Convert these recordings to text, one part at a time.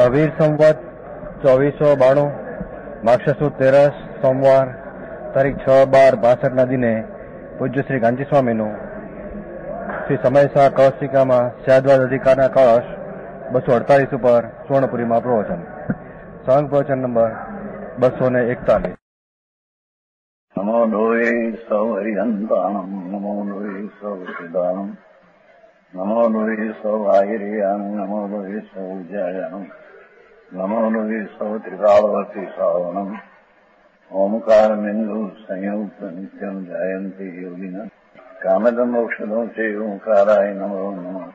અવીર સંવત 2492 માક્ષર સુદ 13 સોમવાર તારીખ 6/12/62 દિને પૂજ્ય શ્રી ગાંધી સ્વામીનું શ્રી સમયસા કળશિકામાં સ્યાદવાદ અધિકારના કળશ 248 ઉપર સુવર્ણપુરીમાં પ્રવચન. સંઘ પ્રવચન નંબર 241. નમો લોહે સૌ હરિહંતાણમ, નમો લોહે સૌ સિદ્ધાણમ, નમો લોહે સૌ આયર્યાણમ, નમો લોહે સૌ જયાણમ, નમો લોહે સૌ ત્રિકાળવતી શ્રાવણમ. ઓમકાર બિંદુ સંયુક્ત નિત્યમ જયંતી યોગિના કામદમ મોક્ષદો છે ઓંકારાય નમો નમઃ.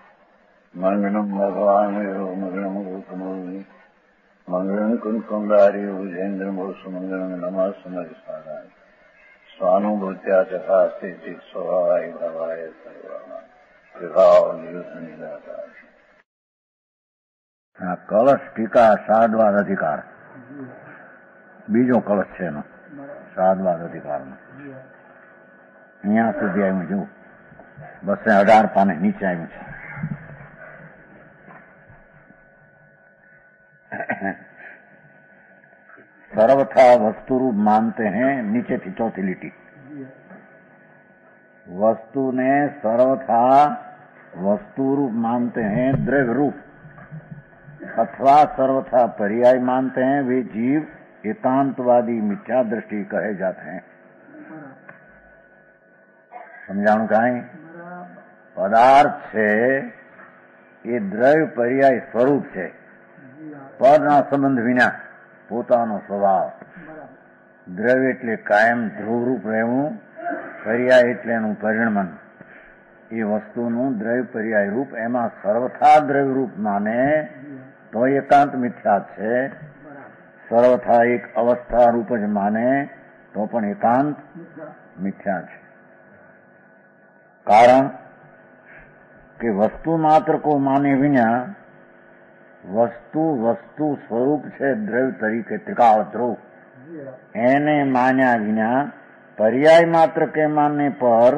મંગળમ ભગવાન મંગળમ ગૌતમોની મંગળમ કુંકુંડારી વિજેન્દ્રમો સુમંગળમ નમઃ સમરિસારાય સ્વાનુભૂત્યા ચકાસ્તે ચિત સ્વભાવાય ભવાય સર્વાના વિભાવ નિદાતા. કળશ ટીકા સાદવાદ અધિકાર, બીજો કળશ છે એનો સાદવાદ અધિકારનો. અહીંયા સુધી આવ્યું જુઓ, 218 પાને નીચે આવ્યું છે. सर्वथा वस्तु रूप मानते हैं, नीचे थी चौथी लिटी. वस्तु ने सर्वथा वस्तु रूप मानते हैं द्रव्य रूप, अथवा सर्वथा पर्याय मानते हैं, वे जीव एकांतवादी मिथ्या दृष्टि कहे जाते हैं. समझाणु काई पदार्थ છે એ દ્રવ્ય પર્યાય સ્વરૂપ છે, પદના સંબંધ વિના પોતાનો સ્વભાવ. દ્રવ્ય એટલે કાયમ ધ્રુવરૂપ રહેવું, પર્યાય એટલે એનું પરિણમન. એ વસ્તુનું દ્રવ્ય પર્યાય રૂપ, એમાં સર્વથા દ્રવ્ય રૂપ માને તો એકાંત મિથ્યા છે, સર્વથા એક અવસ્થા રૂપ જ માને તો પણ એકાંત મિથ્યા છે. કારણ કે વસ્તુ માત્ર કો માને વિના વસ્તુ વસ્તુ સ્વરૂપ છે દ્રવ્ય તરીકે ત્રિકાળ ધ્રુવ, એને માન્યા વિના पर्याय मात्र के मानने पर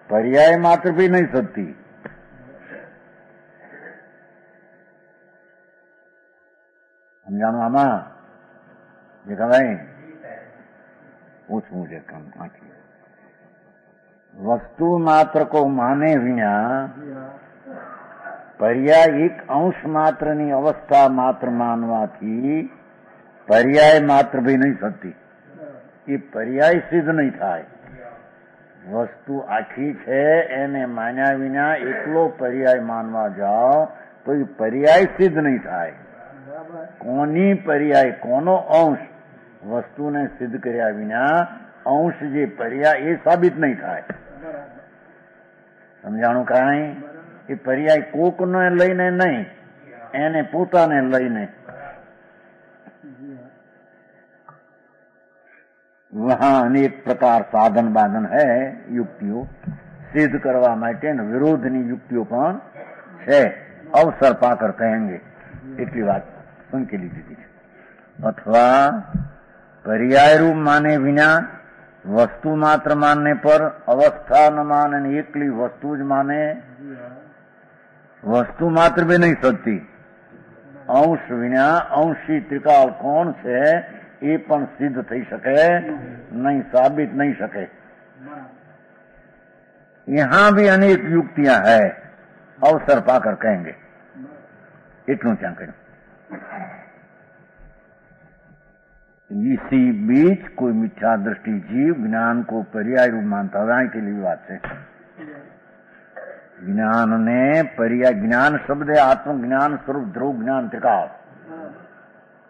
पर्याय मात्र भी नहीं सकती. समझाणु आमा देखा भाई पूछू मुझे कम आखिर वस्तु मात्र को माने विना पर्याय एक अंश मात्रनी अवस्था मात्र मानवाથી पर्याय मात्र भी नहीं सकती. એ પર્યાય સિદ્ધ નહીં થાય. વસ્તુ આખી છે એને માન્યા વિના એકલો પર્યાય માનવા જાઓ તો એ પર્યાય સિદ્ધ નહીં થાય. કોની પર્યાય, કોનો અંશ વસ્તુને સિદ્ધ કર્યા વિના અંશ જે પર્યાય એ સાબિત નહીં થાય. સમજાણું કાંઈ? એ પર્યાય કોકને લઈને નહીં, એને પોતાને લઈને. वहां अनेक प्रकार साधन बाधन है, युक्तियों सिद्ध करवा માટે વિરોધની યુક્તિઓ પણ છે. અવસર પાકર કહેંગે એટલી વાત સંકેલી દીધી છે. અથવા પર્યાય રૂપ માને વિના વસ્તુ માત્ર માનને પર અવસ્થા ન માને, એકલી વસ્તુ જ માને, વસ્તુ માત્ર भी नहीं सकती. અંશ વિના અંશી ત્રિકાળ કોણ છે એ પણ સિદ્ધ થઈ શકે नहीं, साबित नहीं सके. यहां भी अनेक युक्तियां है, अवसर पाकर कहेंगे. इतनों क्या कहें. इसी बीच कोई मिथ्या दृष्टि जीव ज्ञान को पर्याय रूप मानता है के लिए बात है. ज्ञान ने पर्याय, ज्ञान शब्द है आत्मज्ञान स्वरूप ध्रुव ज्ञान त्रिकाल.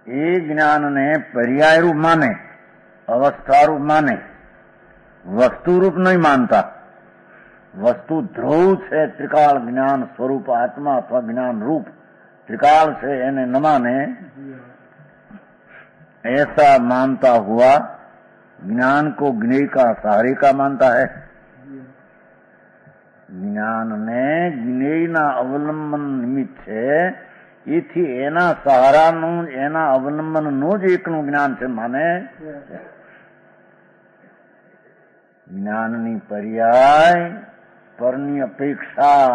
ये ज्ञान ने पर्याय रूप माने, अवस्था रूप माने, वस्तु रूप नहीं मानता. वस्तु ध्रुव છે ત્રિકાળ જ્ઞાન સ્વરૂપ આત્મા અથવા જ્ઞાન રૂપ त्रिकाल છે એને ન માને. ऐसा मानता हुआ ज्ञान को ज्ञेय का सहारे का मानता है. જ્ઞાન ને જ્ઞેયના અવલંબન નિમિત્ત છે, એથી એના સહારાનું, એના અવલંબનનું જ એકનું જ્ઞાન છે માને. જ્ઞાનની પર્યાય પરની અપેક્ષા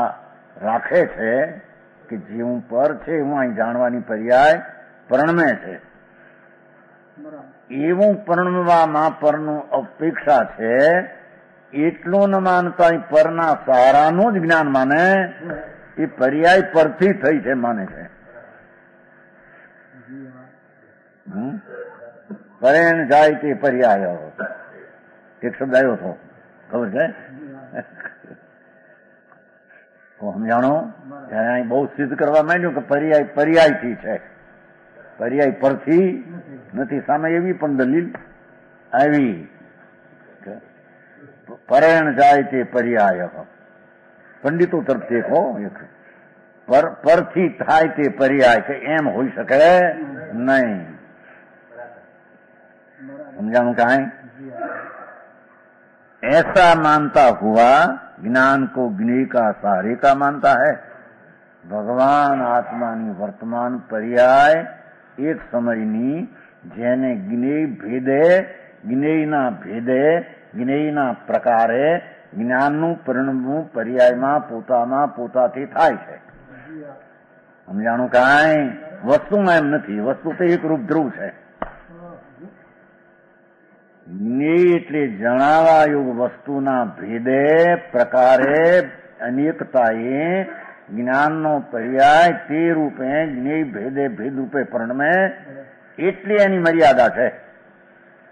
રાખે છે કે જે હું પર છે એવું અહીં જાણવાની પર્યાય પરણમે છે. એવું પરણવામાં પરનું અપેક્ષા છે એટલું ન માનતા પરના સહારાનું જ જ્ઞાન માને, એ પર્યાય પરથી થઈ છે માને છે. પરેણ જાય તે પર્યાય એક શબ્દ આવ્યો હતો, ખબર છે? સમજાણો? ત્યારે અહીં બહુ સિદ્ધ કરવા માંડ્યું કે પર્યાય પર્યાયથી છે, પર્યાય પરથી નથી. સામે એવી પણ દલીલ આવી, પરેણ જાય તે પર્યાય. પંડિતો તરફથી પરથી થાય તે પર્યાય કે એમ હોઈ શકે નહીં. समझाऊं क्या है? ऐसा मानता हुआ ज्ञान को ज्ञेय का सहारे का मानता है. ભગવાન આત્માની વર્તમાન પર્યાય એક સમયની જેને જ્ઞેય ભેદે, જ્ઞેયના ભેદે, જ્ઞેયના પ્રકારે જ્ઞાનનું પરિણમવું પર્યાયમાં પોતામાં પોતાથી થાય છે. સમજાણું કાંઈ? વસ્તુમાં એમ નથી, વસ્તુ તો એક રૂપ ધ્રુવ છે. જ્ઞેય એટલે જણાવાયું વસ્તુના ભેદે પ્રકારે અનેકતાએ જ્ઞાનનો પર્યાય તે રૂપે જ્ઞેય ભેદે ભેદ રૂપે પરિણમે એટલી એની મર્યાદા છે.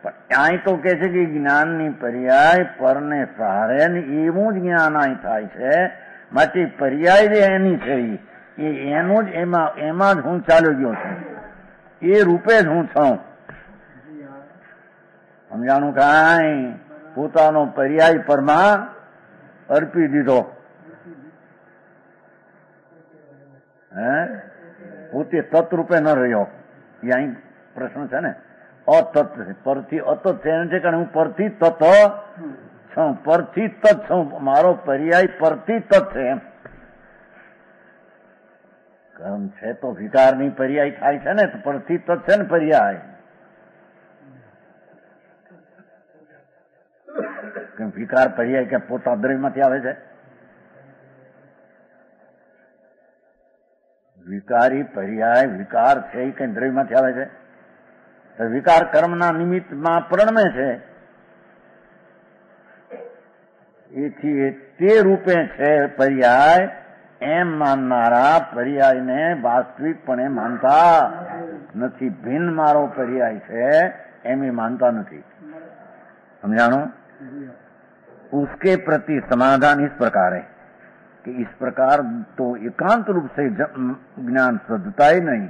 પણ અહીં તો કે છે કે જ્ઞાનની પર્યાય પરને સહારે ને એવું જ જ્ઞાન અહીં થાય છે. માટે પર્યાય જે એની છે એ એનું જ એમાં જ હું ચાલ્યો ગયો છું, એ રૂપે જ હું છું. સમજાણું કાંઈ? પોતાનો પર્યાય પરમાં અર્પી દીધો. પોતે તત્રૂપે ન રહ્યો. એ અહીં પ્રશ્ન છે ને. અતત પરથી અતત છે એમ છે, કારણ હું પરથી તત છું, પરથી તત છું. મારો પર્યાય પરથી તત છે એમ. કર્મ છે તો વિકારની પર્યાય થાય છે ને, તો પરથી તત છે ને પર્યાય. વિકાર પર્યાય કે પોતા દ્રવ્યમાંથી આવે છે? વિકારી પર્યાય વિકાર છે એ કઈ દ્રવ્યમાંથી આવે છે? વિકાર કર્મના નિમિત્તમાં પરિણમે છે. એથી તે રૂપે છે પર્યાય એમ માનનારા પર્યાયને વાસ્તવિકપણે માનતા નથી. ભિન્ન મારો પર્યાય છે એમ એ માનતા નથી. समझाणो? उसके प्रति समाधान इस प्रकार है कि इस प्रकार तो एकांत रूप से ज्ञान सदता ही नहीं,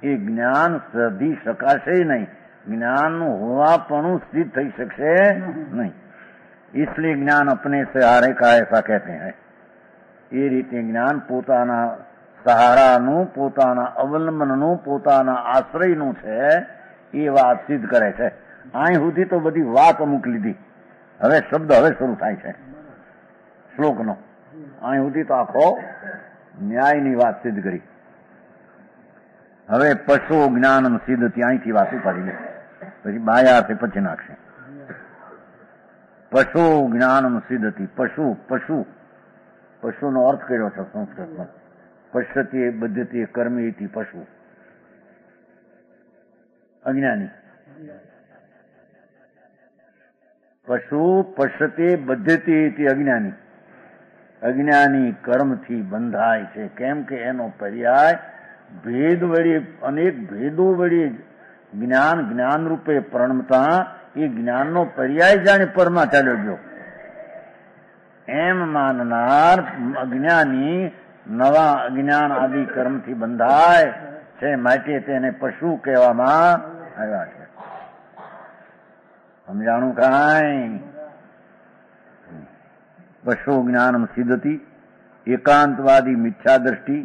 ये ज्ञान सधी शकाशे ही नहीं, ज्ञान होवापणु सिद्ध थई शकशे नहीं. इसलिए ज्ञान अपने सहारे का ऐसा कहते हैं. ये रीते ज्ञान पोताना सहाराનું, પોતાના અવલંબનનું, પોતાના આશ્રયનું છે એ વાત સિદ્ધ કરે છે. અહીં સુધી તો બધી વાત અમુક લીધી, હવે શબ્દ હવે શરૂ થાય છે શ્લોકનો. અહીં સુધી તો આખો ન્યાયની વાત સિદ્ધ કરી. હવે પશુ જ્ઞાન સિદ્ધ ત્યાંથી વાત ઉપાડી લે, પછી બાયાથી પછી નાખશે. પશુ જ્ઞાન સિદ્ધથી. પશુ પશુ પશુનો અર્થ કર્યો છે સંસ્કૃતમાં. પશ્યતી બદ્ધતી કર્મી પશુ. અજ્ઞાની. પશુ પશ્યતે બદ્ધતે અજ્ઞાની. અજ્ઞાની કર્મથી બંધાય છે. કેમ કે એનો પર્યાય ભેદ વળી, અનેક ભેદો વળી જ્ઞાન જ્ઞાન રૂપે પ્રણમતા એ જ્ઞાનનો પર્યાય જાણે પરમાં ચાલ્યો ગયો એમ માનનાર અજ્ઞાની નવા અજ્ઞાન આદિ કર્મથી બંધાય છે. માટે તેને પશુ કહેવામાં આવ્યા છે. समझाणु कांई? पशु ज्ञान सिद्धति. एकांतवादी मिथ्या दृष्टि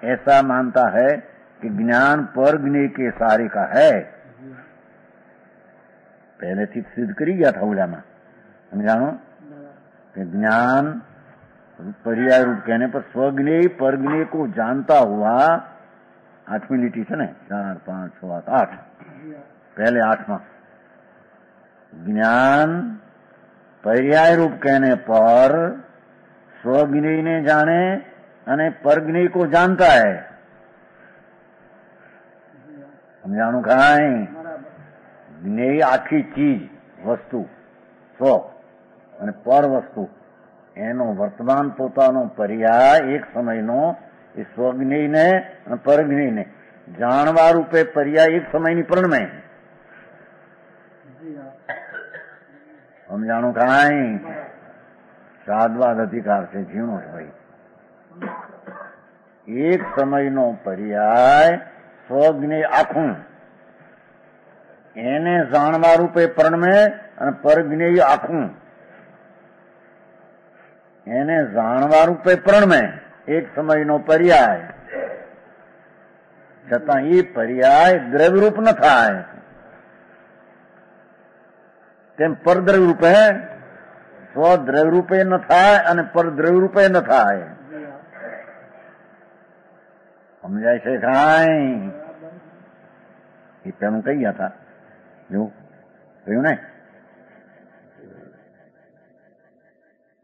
ऐसा मानता है कि ज्ञान पर ज्ञेय के सहारे का है. पहले थी सिद्ध करी गया था ओलाમાં. समझाणो कि ज्ञान पर्याय रूप कहने पर स्वज्ञेय परज्ञेय को जानता हुआ. 8वीं લીટી છે ને, 4, 5, 6, 8. पहले 8માં ज्ञान पर्याय रूप कहने पर स्वज्ञेय ने जाने અને परग्नेय को जानता है। समझाणु काई ज्ञेय आखी चीज वस्तु स्व અને પર વસ્તુ એનો વર્તમાન પોતાનો પર્યાય એક સમયનો એ સ્વજ્ઞેયને અને પરજ્ઞેયને જાણવા રૂપે પર્યાય એક સમયની પરણમે સમજાણું કાંઈ સાદવાદ અધિકાર છે ઝીણો જ ભાઈ એક સમયનો પર્યાય સ્વજ્ઞેય આખું એને જાણવા રૂપે પરણમે અને પરજ્ઞેય આખું એને જાણવા રૂપે પરણમે એક સમયનો પર્યાય છતાં એ પર્યાય દ્રવ્યરૂપ ન થાય તેમ પરદ્રવ્ય રૂપે સ્વદ્રવ્ય રૂપે ન થાય અને પરદ્રવ્ય રૂપે ન થાય સમજાય છે કાંઈ એ પેલું કહી ગયા હતા જો કહ્યું ને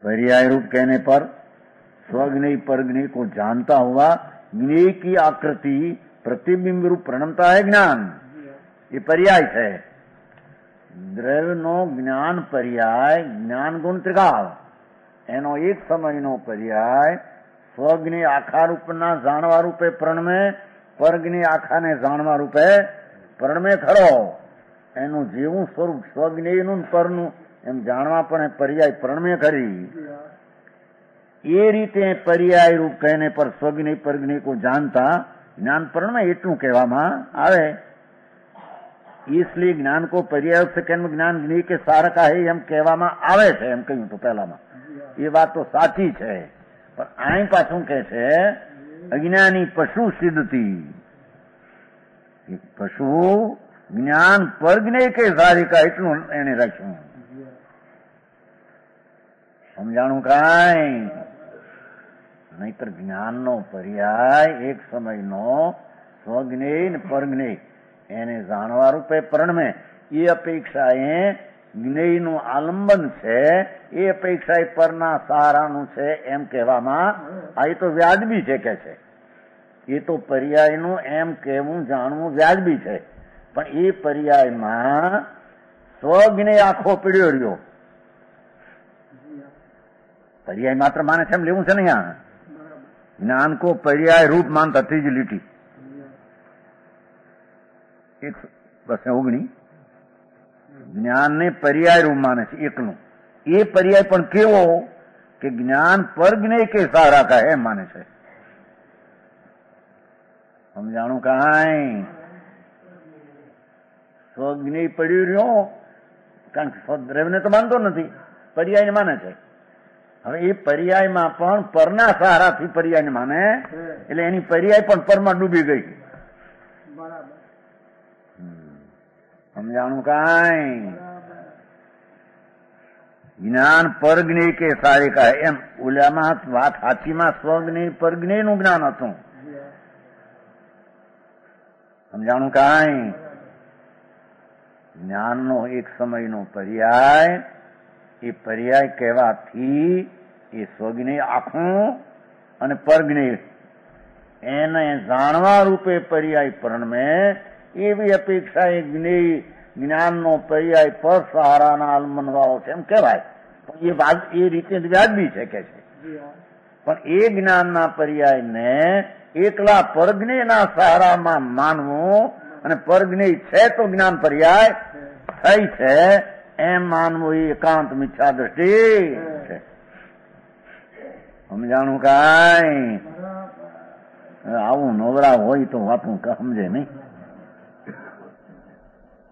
पर्याय रूप कहने पर स्वज्ञेय परज्ञेय को जानता हुआ ज्ञेय की आकृति प्रतिबिंब रूप प्रणमता है ज्ञान ये पर्याय है द्रव्य नो ज्ञान पर्याय ज्ञान गुण त्रिकाल एनो एक समय नो पर्याय स्वज्ञेय आखा रूपना जाणवा रूपे प्रणमे परज्ञेय आखा ने जाणवा रूपे प्रणमे खरो एनु जीवू स्वरूप स्वज्ञेय नु परनु એમ જાણવા પણ પર્યાય પરણમે કરી એ રીતે પર્યાય રૂપ કહેને પર સ્વજ્ઞેય પરજ્ઞેય को जानता ज्ञान परણમે એટલું કહેવામાં આવે इसलिए ज्ञान को पर्याय से कहने ज्ञान ज्ञेय के सारका है એમ કહેવામાં આવે છે એમ કહ્યું તો પહેલામાં એ વાત તો સાચી છે પણ અહીં પાછું કહે છે અજ્ઞાની પશુ સિદ્ધતી પશુ જ્ઞાન પરજ્ઞેય કે સારિકા એટલું એને રાખ્યું સમજાણું કાંઈ નહીતર જ્ઞાનનો પર્યાય એક સમયનો સ્વજ્ઞેય ને પરજ્ઞેય એને જાણવા રૂપે પરણમે એ અપેક્ષાએ જ્ઞેયનું આલંબન છે એ અપેક્ષાએ પરના સહારાનું છે એમ કહેવામાં આ એ તો વ્યાજબી છે કે છે એ તો પર્યાયનું એમ કહેવું જાણવું વ્યાજબી છે પણ એ પર્યાયમાં સ્વજ્ઞેય આખો પીડ્યો રહ્યો पर्याय मात्र माने છે એમ લેવું છે ને यहाँ ज्ञान को पर्याय रूप मानता ત્રીજી લીટી એક બસ ઓગણી જ્ઞાન ને પર્યાય રૂપ માને છે એકનું એ પર્યાય પણ કેવો કે જ્ઞાન પરજ્ઞેય કે સારા કા એમ માને છે સમજાણું કાંઈ સ્વજ્ઞેય પડ્યું રહ્યો કારણ કે સ્વદ્રવ્યને તો માનતો નથી પર્યાયને માને છે હવે એ પર્યાયમાં પણ પરના સહારાથી પર્યાયને માને એટલે એની પર્યાય પણ પરમાં ડૂબી ગઈ સમજાણું કાંઈ જ્ઞાન પરજ્ઞેય કે સારિકા એમ ઓલામાં વાત સાચીમાં સ્વજ્ઞેય પરજ્ઞેયનું જ્ઞાન હતું સમજાણું કાંઈ જ્ઞાનનો એક સમયનો પર્યાય એ પર્યાય કહેવાથી એ સ્વજ્ઞેય આખું અને પરજ્ઞેય એને જાણવા રૂપે પર્યાય પરણમે એવી અપેક્ષા એ જ્ઞેય જ્ઞાનનો પર્યાય પર સહારાના આલમનવાળો છે એમ કહેવાય એ વાત એ રીતે વ્યાજબી છે કે છે પણ એ જ્ઞાનના પર્યાયને એકલા પરજ્ઞેયના સહારામાં માનવું અને પરજ્ઞેય છે તો જ્ઞાન પર્યાય થઈ છે એમ માનવું એ એકાંત મિથ્યા દ્રષ્ટિ છે સમજાણું કાંઈ આવું નવરા હોય તો વાતું સમજે નહીં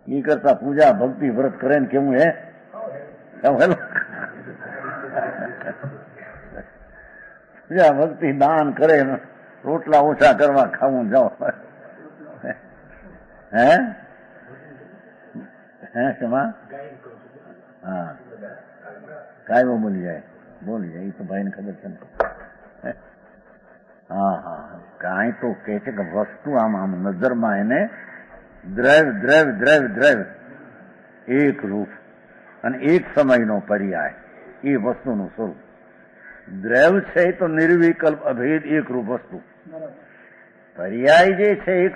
એ કરતા પૂજા ભક્તિ વ્રત કરે ને કેવું હે પૂજા ભક્તિ દાન કરે રોટલા ઓછા કરવા ખાવું જાઓ હે હે શેમાં હા કાયમો બોલી જાય એ તો ભાઈને ખબર છે ને હા હા કાંઈ તો કહે છે કે વસ્તુ આમ આમ નજરમાં એને દ્રવ્ય દ્રવ્ય દ્રવ્ય દ્રવ્ય એક રૂપ અને એક સમયનો પર્યાય એ વસ્તુનું સ્વરૂપ દ્રવ્ય છે એ તો નિર્વિકલ્પ અભેદ એકરૂપ વસ્તુ. પર્યાય જે છે એક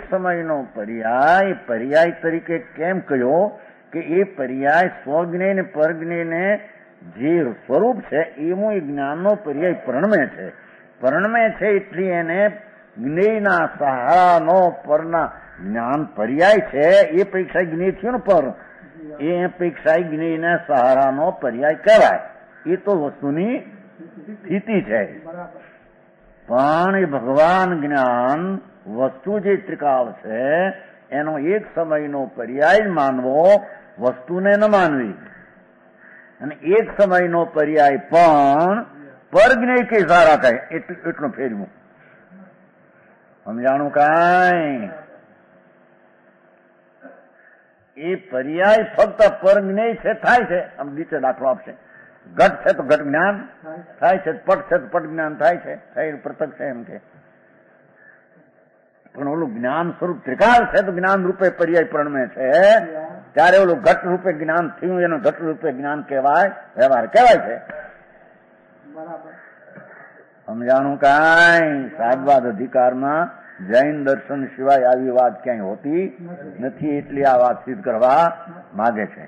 સમયનો પર્યાય તરીકે કેમ કહ્યો કે એ પર્યાય સ્વજ્ઞેય ને પરજ્ઞેયને જે સ્વરૂપ છે એવું એ જ્ઞાનનો પર્યાય પરણમે છે એટલે એને જ્ઞેયના સહારાનો પરના જ્ઞાન પર્યાય છે એ અપેક્ષા જ્ઞેય થયું ને પર એ અપેક્ષા જ્ઞેયના સહારાનો પર્યાય કહેવાય. એ તો વસ્તુની સ્થિતિ છે. પણ એ ભગવાન જ્ઞાન વસ્તુ જે ત્રિકાળ છે એનો એક સમયનો પર્યાય માનવો, વસ્તુને ન માનવી. અને એક સમયનો પર્યાય પણ પરજ્ઞેય કે સારા કહે એટલું ફેરવું. સમજાણું કાંઈ? એ પર્યાય ફક્ત પરજ્ઞેય છે થાય છે. આમ નીચે દાખલો આપશે. ઘટ છે તો ઘટ જ્ઞાન થાય છે, પટ છે તો પટ જ્ઞાન થાય છે, પૃથક છે એમ કે. પણ ઓલું જ્ઞાન સ્વરૂપ ત્રિકાળ છે તો જ્ઞાન રૂપે પર્યાય પરણમે છે ત્યારે ઓલું ઘટ રૂપે જ્ઞાન થયું એનું ઘટ રૂપે જ્ઞાન કહેવાય, વ્યવહાર કહેવાય છે. સમજાણું કાંઈ? સાદવાદ અધિકારમાં જૈન દર્શન સિવાય આવી વાત ક્યાંય હોતી નથી, એટલી આ વાત સિદ્ધ કરવા માગે છે.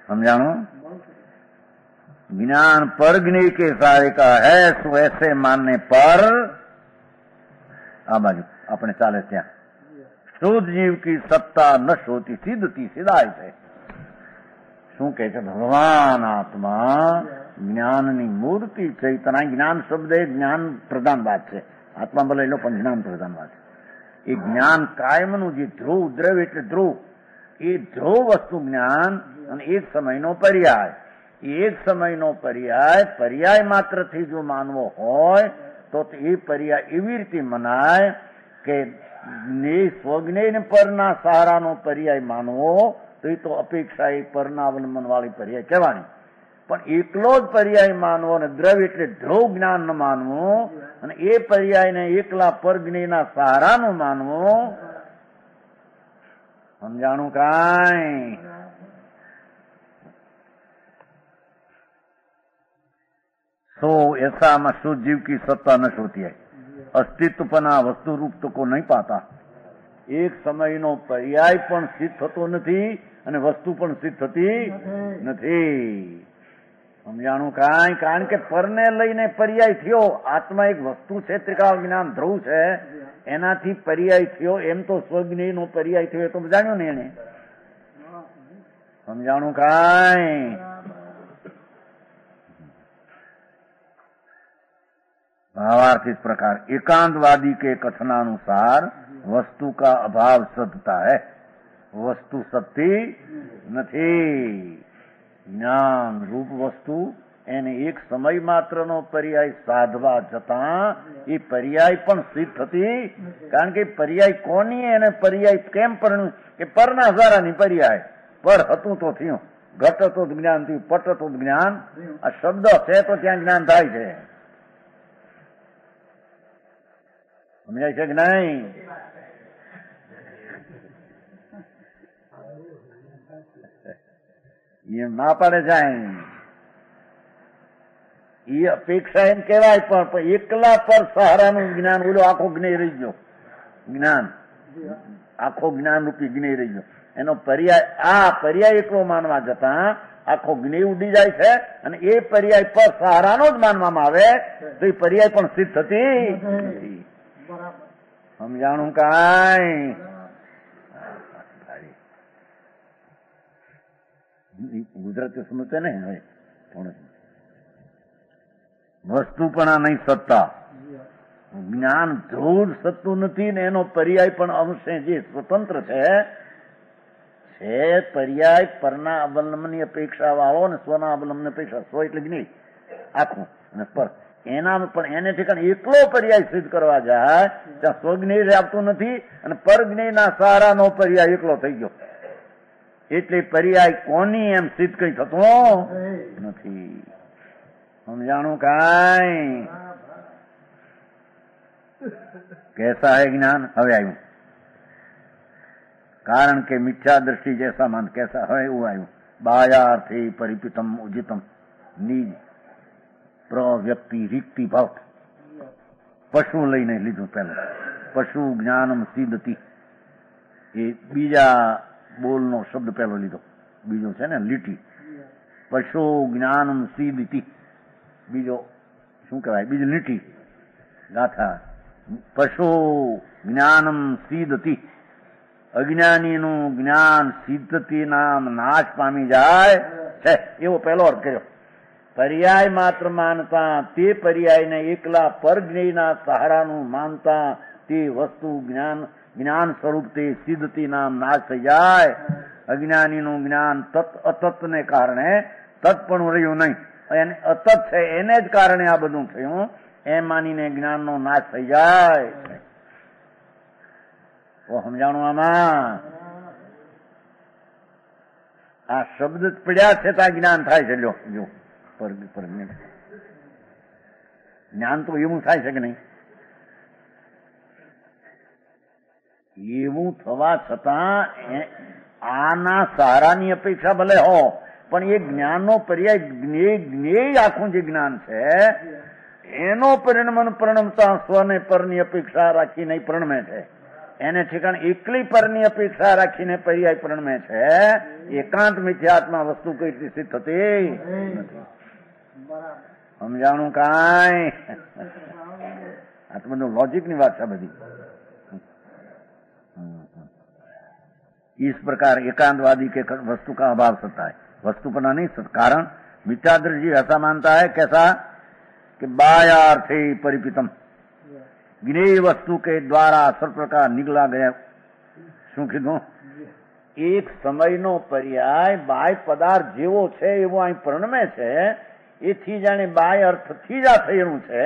સમજાણું? ज्ञान परज्ञेय के सारे का है सो ऐसे मानने पर आ बाजू अपने चाले त्या शुद्ध जीव की सत्ता नष्ट होती सिद्धती सिद्धाय છે. શું કહે છે? ભગવાન આત્મા જ્ઞાનની મૂર્તિ ચૈતન્ય. જ્ઞાન શબ્દ એ જ્ઞાન પ્રધાન વાત છે. આત્મા ભલે લો પણ જ્ઞાન પ્રધાન વાત છે. એ જ્ઞાન કાયમનું જે ધ્રુવ, દ્રવ્ય એટલે ધ્રુવ, એ ધ્રુવ વસ્તુ જ્ઞાન અને એક સમયનો પર્યાય. એક સમયનો પર્યાય માત્રથી જો માનવો હોય તો એ પર્યાય એવી રીતે મનાય કે સ્વજ્ઞેય પરના સહારાનો પર્યાય માનવો તો એ તો અપેક્ષા એ પરના અવલંબન વાળી પર્યાય કહેવાની. પણ એકલો જ પર્યાય માનવો અને દ્રવ્ય એટલે ધ્રુવ જ્ઞાન ન માનવું અને એ પર્યાયને એકલા પરજ્ઞેયના સહારાનું માનવું. સમજાણું કાંઈ? तो ऐसा में शुद्ध जीव की सत्ता नष्ट होती है. अस्तित्वपना वस्तु रूप तो को नहीं पाता. એક સમયનો પર્યાય પણ સિદ્ધ થતો નથી અને વસ્તુ પણ સિદ્ધ થતી નથી. સમજાણું કાંઈ? કારણ કે પરને લઈને પર્યાય થયો. આત્મા એક વસ્તુ છે, ત્રિકાળ જ્ઞાન ધ્રુવ છે, એનાથી પર્યાય થયો. એમ તો સ્વજ્ઞેયનો પર્યાય થયો એ તો જાણ્યું ને એને. સમજાણું કાંઈ? भावार्थ इस प्रकार एकांतवादी के कथनानुसार वस्तु का अभाव सत्ता है, वस्तु सत्य નથી. જ્ઞાન રૂપ વસ્તુ એને એક સમય માત્રનો પર્યાય સાધવા જતા એ પર્યાય પણ સિદ્ધ થતી. કારણ કે પર્યાય કોની એને પર્યાય કેમ પરણ્યું કે પરના હજારાની પર્યાય. પર હતું તો થયું, ઘટ હતો જ્ઞાન થયું, પટ હતો જ્ઞાન. આ શબ્દ છે તો ત્યાં જ્ઞાન થાય છે. સમજાય છે કે નહીં? એમ ના પાડે જાય એ અપેક્ષા એમ કહેવાય. પણ એકલા પર સહારાનું જ્ઞાન ઓલો આખો જ્ઞેય રહી ગયો. જ્ઞાન આખો જ્ઞાન રૂપી જ્ઞેય રહી ગયો. એનો પર્યાય આ પર્યાય એકલો માનવા જતા આખો જ્ઞેય ઉડી જાય છે અને એ પર્યાય પર સહારાનો જ માનવામાં આવે તો એ પર્યાય પણ સિદ્ધ થતી. સમજાણું કાંઈ? ગુજરાતી સમજते નહીં. હવે વસ્તુપણા નહીં સત્તા. જ્ઞાન ધ્રુવ સત્તું નથી ને એનો પર્યાય પણ અંશે જે સ્વતંત્ર છે પર્યાય પરના અવલંબનની અપેક્ષા વાળો ને સ્વના અવલંબન અપેક્ષા. સ્વ એટલે જ્ઞેય આખું અને પર એના પણ એને ઠેકાણે એકલો પર્યાય સિદ્ધ કરવા જાય ત્યાં સ્વજ્ઞેય આવતું નથી અને પરજ્ઞેયના સહારાનો પર્યાય એકલો થઈ ગયો. એટલે પર્યાય કોની એમ સિદ્ધ કઈ થતો નથી. સમજાણું કાંઈ? कैसा है ज्ञान? હવે આવ્યું. કારણ કે મિથ્યા દ્રષ્ટિ જૈસા માન कैसा है એવું આવ્યું. બાહ્યાર્થી પરિપિતમ ઉજિતમ નીજ પ્રવ્યક્તિ રીક્તિ ભાવ. પશુ લઈને લીધું પેલું. પશુ જ્ઞાનમ સિદ્ધતિ એ બીજા બોલનો શબ્દ પેલો લીધો. બીજો છે ને લીટી. પશુ જ્ઞાનમ સિદ્ધતિ બીજો શું કહેવાય? બીજી લીટી ગાથા. પશુ જ્ઞાનમ સિદ્ધતિ અજ્ઞાનીનું જ્ઞાન સિદ્ધતિ નામ નાશ પામી જાય છે એવો પહેલો અર્થ કર્યો. પર્યાય માત્ર માનતા તે પર્યાયને એકલા પરજ્ઞેયના સહારાનું માનતા તે વસ્તુ જ્ઞાન સ્વરૂપ તે સિદ્ધતિ નામ નાશ થઈ જાય. અજ્ઞાનીનું જ્ઞાન અતત્ને કારણે તત્ પણ રહ્યું નહીં, એને અતત છે એને જ કારણે આ બધું થયું એમ માનીને જ્ઞાનનો નાશ થઈ જાય. સમજાણું આમાં? આ શબ્દ પડ્યા છે ત્યાં જ્ઞાન થાય છે. જો જ્ઞાન તો એવું થાય છે કે નહીં? એવું થવા છતાં આના સહારાની અપેક્ષા ભલે હો, પણ એ જ્ઞાનનો પર્યાય જ્ઞેય આખું જે જ્ઞાન છે એનો પરિણમતા સ્વને પરની અપેક્ષા રાખીને પરિણમે છે. એને ઠેકાણ એકલી પરની અપેક્ષા રાખીને પર્યાય પરિણમે છે. એકાંત મિથ્યાત્મા વસ્તુ કઈ રીતે સિદ્ધ થતી નથી. સમજાણું કાંઈ? આ તો બધું લોજિકની વાત છે બધી. इस प्रकार एकांतवादी के वस्तु का अभाव सत्ता है, वस्तु पर नहीं सत्ता. कारण मिथ्यादृष्टि ऐसा मानता है कैसा कि बाह्यार्थे परिपितम ज्ञेय वस्तु के द्वारा सर्व प्रकार निकला गया. શું કીધું? એક સમયનો પર્યાય બાહ્ય પદાર્થ જેવો છે એવો અહીં પરિણમે છે. એથી જાણે બાહ્ય અર્થથી જ આ થયેલું છે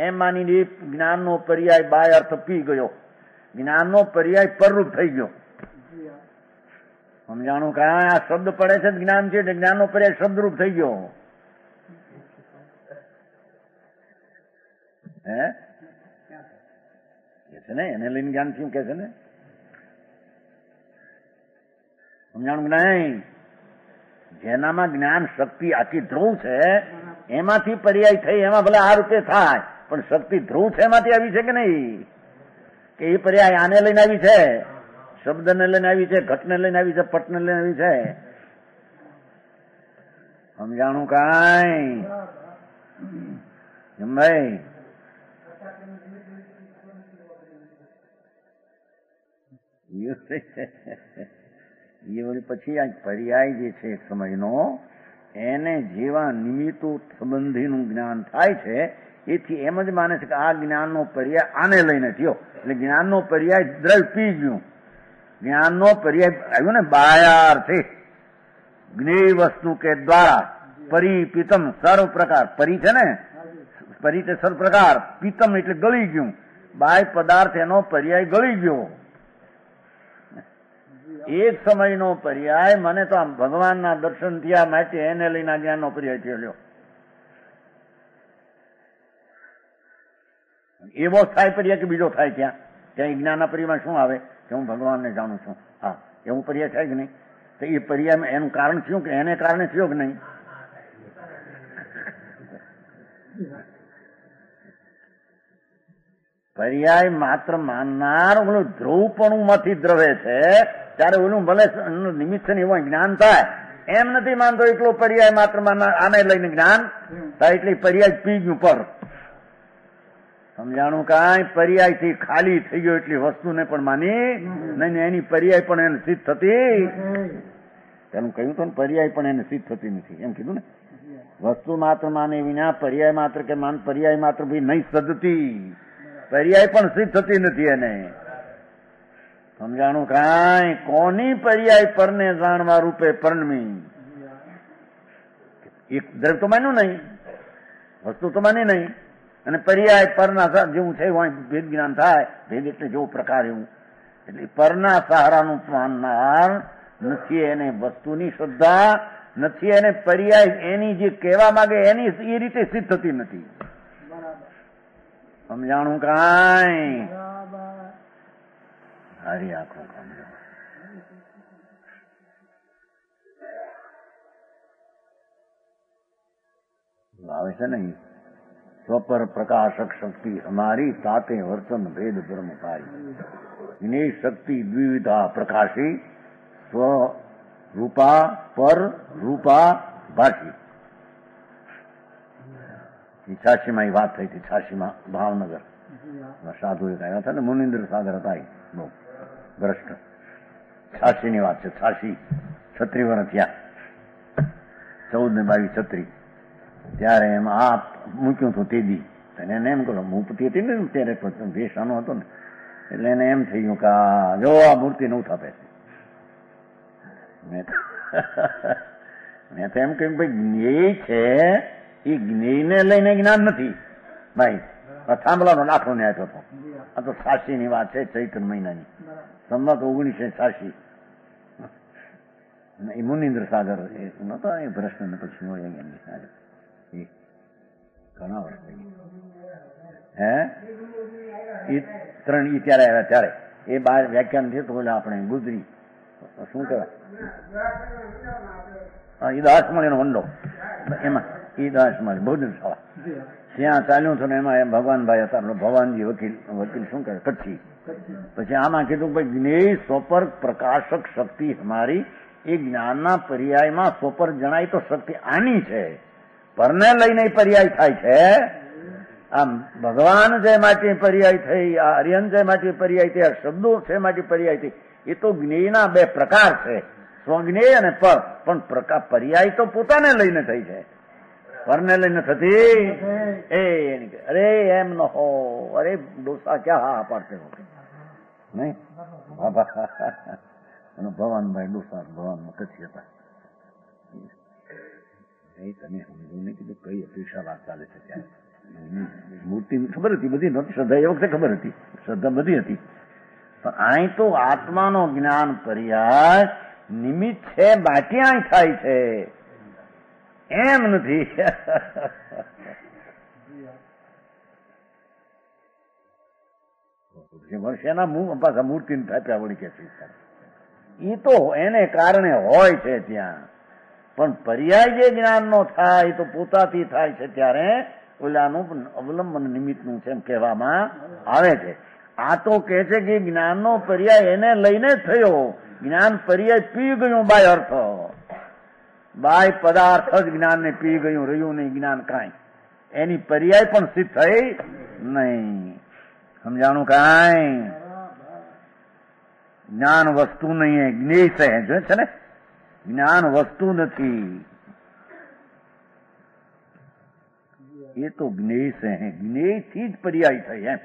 એમ માનીને જ્ઞાનનો પર્યાય બાહ્ય અર્થ પી ગયો. જ્ઞાનનો પર્યાય પરરૂપ થઈ ગયો. સમજાણું? કારણ આ શબ્દ પડે છે જ્ઞાન છે એટલે જ્ઞાનનો પર્યાય શબ્દરૂપ થઈ ગયો. હે કે છે ને એને લઈને જ્ઞાન શું કે છે ને? સમજાણું નહીં? જેનામાં જ્ઞાન શક્તિ આખી ધ્રુવ છે એમાંથી પર્યાય થઈ, એમાં ભલે આ રૂપે થાય પણ શક્તિ ધ્રુવ છે એમાંથી આવી છે કે નહીં? કે એ પર્યાય આને લઈને આવી છે, શબ્દને લઈને આવી છે, ઘટને લઈને આવી છે, પટને લઈને આવી છે. સમજાણું કાંઈ? એમ ભાઈ એ વળી પછી આ પર્યાય જે છે એક સમયનો એને જેવા નિમિત્તો સંબંધીનું જ્ઞાન થાય છે એથી એમ જ માને છે કે આ જ્ઞાનનો પર્યાય આને લઈને થયો. એટલે જ્ઞાનનો પર્યાય દ્રવ્ય પી ગયું. જ્ઞાનનો પર્યાય આવ્યો ને બાહ્યાર્થે જ્ઞેય વસ્તુ કે દ્વારા પરિપિતમ સર્વ પ્રકાર. પરી છે ને, પરી તે સર્વ પ્રકાર, પિતમ એટલે ગળી ગયું. બાહ્ય પદાર્થ એનો પર્યાય ગળી ગયો. એક સમયનો પર્યાય મને તો આમ ભગવાનના દર્શન થયા માટે એને લઈને જ્ઞાનનો પર્યાય થયો. એવો થાય પર્યાય કે બીજો થાય? ત્યાં જ્ઞાનના પર્યાયમાં શું આવે કે હું ભગવાનને જાણું છું. હા, એવું પર્યાય થાય કે નહીં? તો એ પર્યાય એનું કારણ થયું કે એને કારણે થયો કે નહીં? પર્યાય માત્ર માનનાર ઓલું ધ્રુવપણું માંથી દ્રવે છે ત્યારે ઓલું ભલે નિમિત્ત છે ને એવું જ્ઞાન થાય એમ નથી માનતો. એટલો પર્યાય માત્ર માનનાર આને લઈને જ્ઞાન થાય એટલે પર્યાય પી ગયું. પર સમજાણું કાંઈ? પર્યાયથી ખાલી થઈ ગયો એટલી વસ્તુને પણ માની નહીં. એની પર્યાય પણ એને સિદ્ધ થતી. તેનું કહ્યું તો પર્યાય પણ એને સિદ્ધ થતી નથી એમ કીધું ને. વસ્તુ માત્ર માને વિના પર્યાય માત્ર કે માન પર્યાય માત્ર ભાઈ નહીં સદતી. પર્યાય પણ સિદ્ધ થતી નથી એને. સમજાણું કાંઈ? કોની પર્યાય પરને જાણવા રૂપે પરણમી. એક દ્રવ્ય તો માન્યું નહીં, વસ્તુ તો માની નહીં, અને પર્યાય પરના જેવું છે ભેદ જ્ઞાન થાય. ભેદ એટલે જેવો પ્રકાર એવું. એટલે પરના સહારાનું માનનાર નથી. એને વસ્તુની શ્રદ્ધા નથી. એને પર્યાય એની જે કહેવા માંગે એની એ રીતે સિદ્ધ થતી નથી. સમજાણું કાંઈ? હારી આંખો સમજો. આવે છે ને स्वपर प्रकाशक शक्ति हमारी ताते वर्चन भेद ब्रह्म पाई इन्हें शक्ति द्विविधा प्रकाशी स्व रूपा पर रूपा भाषी 86 માં વાત થઈ હતી 86 માં ભાવનગર સાધુ એક આવ્યા હતા ને મુનિન્દ્ર સાગર હતા બહુ ભ્રષ્ટ 86 ની વાત છે 86 36 વર્ષ થયા 14 ને 22 36 ત્યારે એમ આ મૂક્યું હતું તે દી એને એમ કહ્યું મૂર્તિ હતી ને ત્યારે ભેસાનો હતો ને એટલે એને એમ થયું કે જો આ મૂર્તિ ન થપે મેં તો એમ કહ્યું ભાઈ જ્ઞેય છે એ જ્ઞેયને લઈને જ્ઞાન નથી ભાઈ થાંભલાનો દાખલો ને આપ્યો હતો આ તો 86 ની વાત છે ચૈત્ર મહિનાની સંમત 1986 એ મુનિન્દ્ર સાગર નતો એ ભ્રષ્ટ ને પછી ઘણા વર્ષ હે એ ત્રણ ઈ ત્યારે આવ્યા ત્યારે એ બાર વ્યાખ્યાન છે તો આપણે ગુજરી શું કહેવાય ઈદ આસમાન એનો વંડો એમાં ઈદ આસમાન બહુજન સભા ત્યાં ચાલ્યું હતું ને એમાં ભગવાનભાઈ હતા ભવાનજી વકીલ શું કહે કચ્છી પછી આમાં કીધું ભાઈ જ્ઞેય સ્વપર પ્રકાશક શક્તિ અમારી એ જ્ઞાનના પર્યાયમાં સ્વપર જણાય તો શક્તિ આની છે પરને લઈને પર્યાય થાય છે આમ ભગવાન જે માટે પર્યાય થઈ આ આર્યન જે માટે પર્યાય થઈ આ શબ્દો છે માટે પર્યાય થઈ એ તો જ્ઞેયના બે પ્રકાર છે સ્વજ્ઞેય અને પર પણ પર્યાય તો પોતાને લઈને થઈ છે પરને લઈને થતી એ અરે એમ ન હો અરે ડોસા ક્યાં હા પાડતે હો નહીં બાબા અને ભવાનભાઈ ડોસા ભવાનમાં કચ્છી હતા તમે સમજો ને કીધું કઈ અપેક્ષા વાત ચાલે છે ત્યારે મૂર્તિ ખબર હતી બધી નહોતી શ્રદ્ધા એ વખતે ખબર હતી શ્રદ્ધા બધી હતી પણ અહીં તો આત્માનો જ્ઞાન પર્યાય નિમિત્ત છે બાકી અહીં થાય છે એમ નથી વર્ષેના પાછા મૂર્તિ થાપ્યા વળી કે એ તો એને કારણે હોય છે ત્યાં પણ પર્યાય જે જ્ઞાનનો થાય તો પોતાથી થાય છે ત્યારે ઓલાનું અવલંબન નિમિત્તનું છે એમ કહેવામાં આવે છે આ તો કહે છે કે જ્ઞાનનો પર્યાય એને લઈને થયો જ્ઞાન પર્યાય પી ગયું બાય અર્થ બાય પદાર્થ જ જ્ઞાનને પી ગયું રહ્યું નહીં જ્ઞાન કાંઈ એની પર્યાય પણ સિદ્ધ થઈ નહીં સમજાણું કાંઈ જ્ઞાન વસ્તુ નહીં જ્ઞેય છે છે ને જ્ઞાન વસ્તુ નથી એ તો જ્ઞેય છે જ્ઞેયથી જ પર્યાય થઈ એમ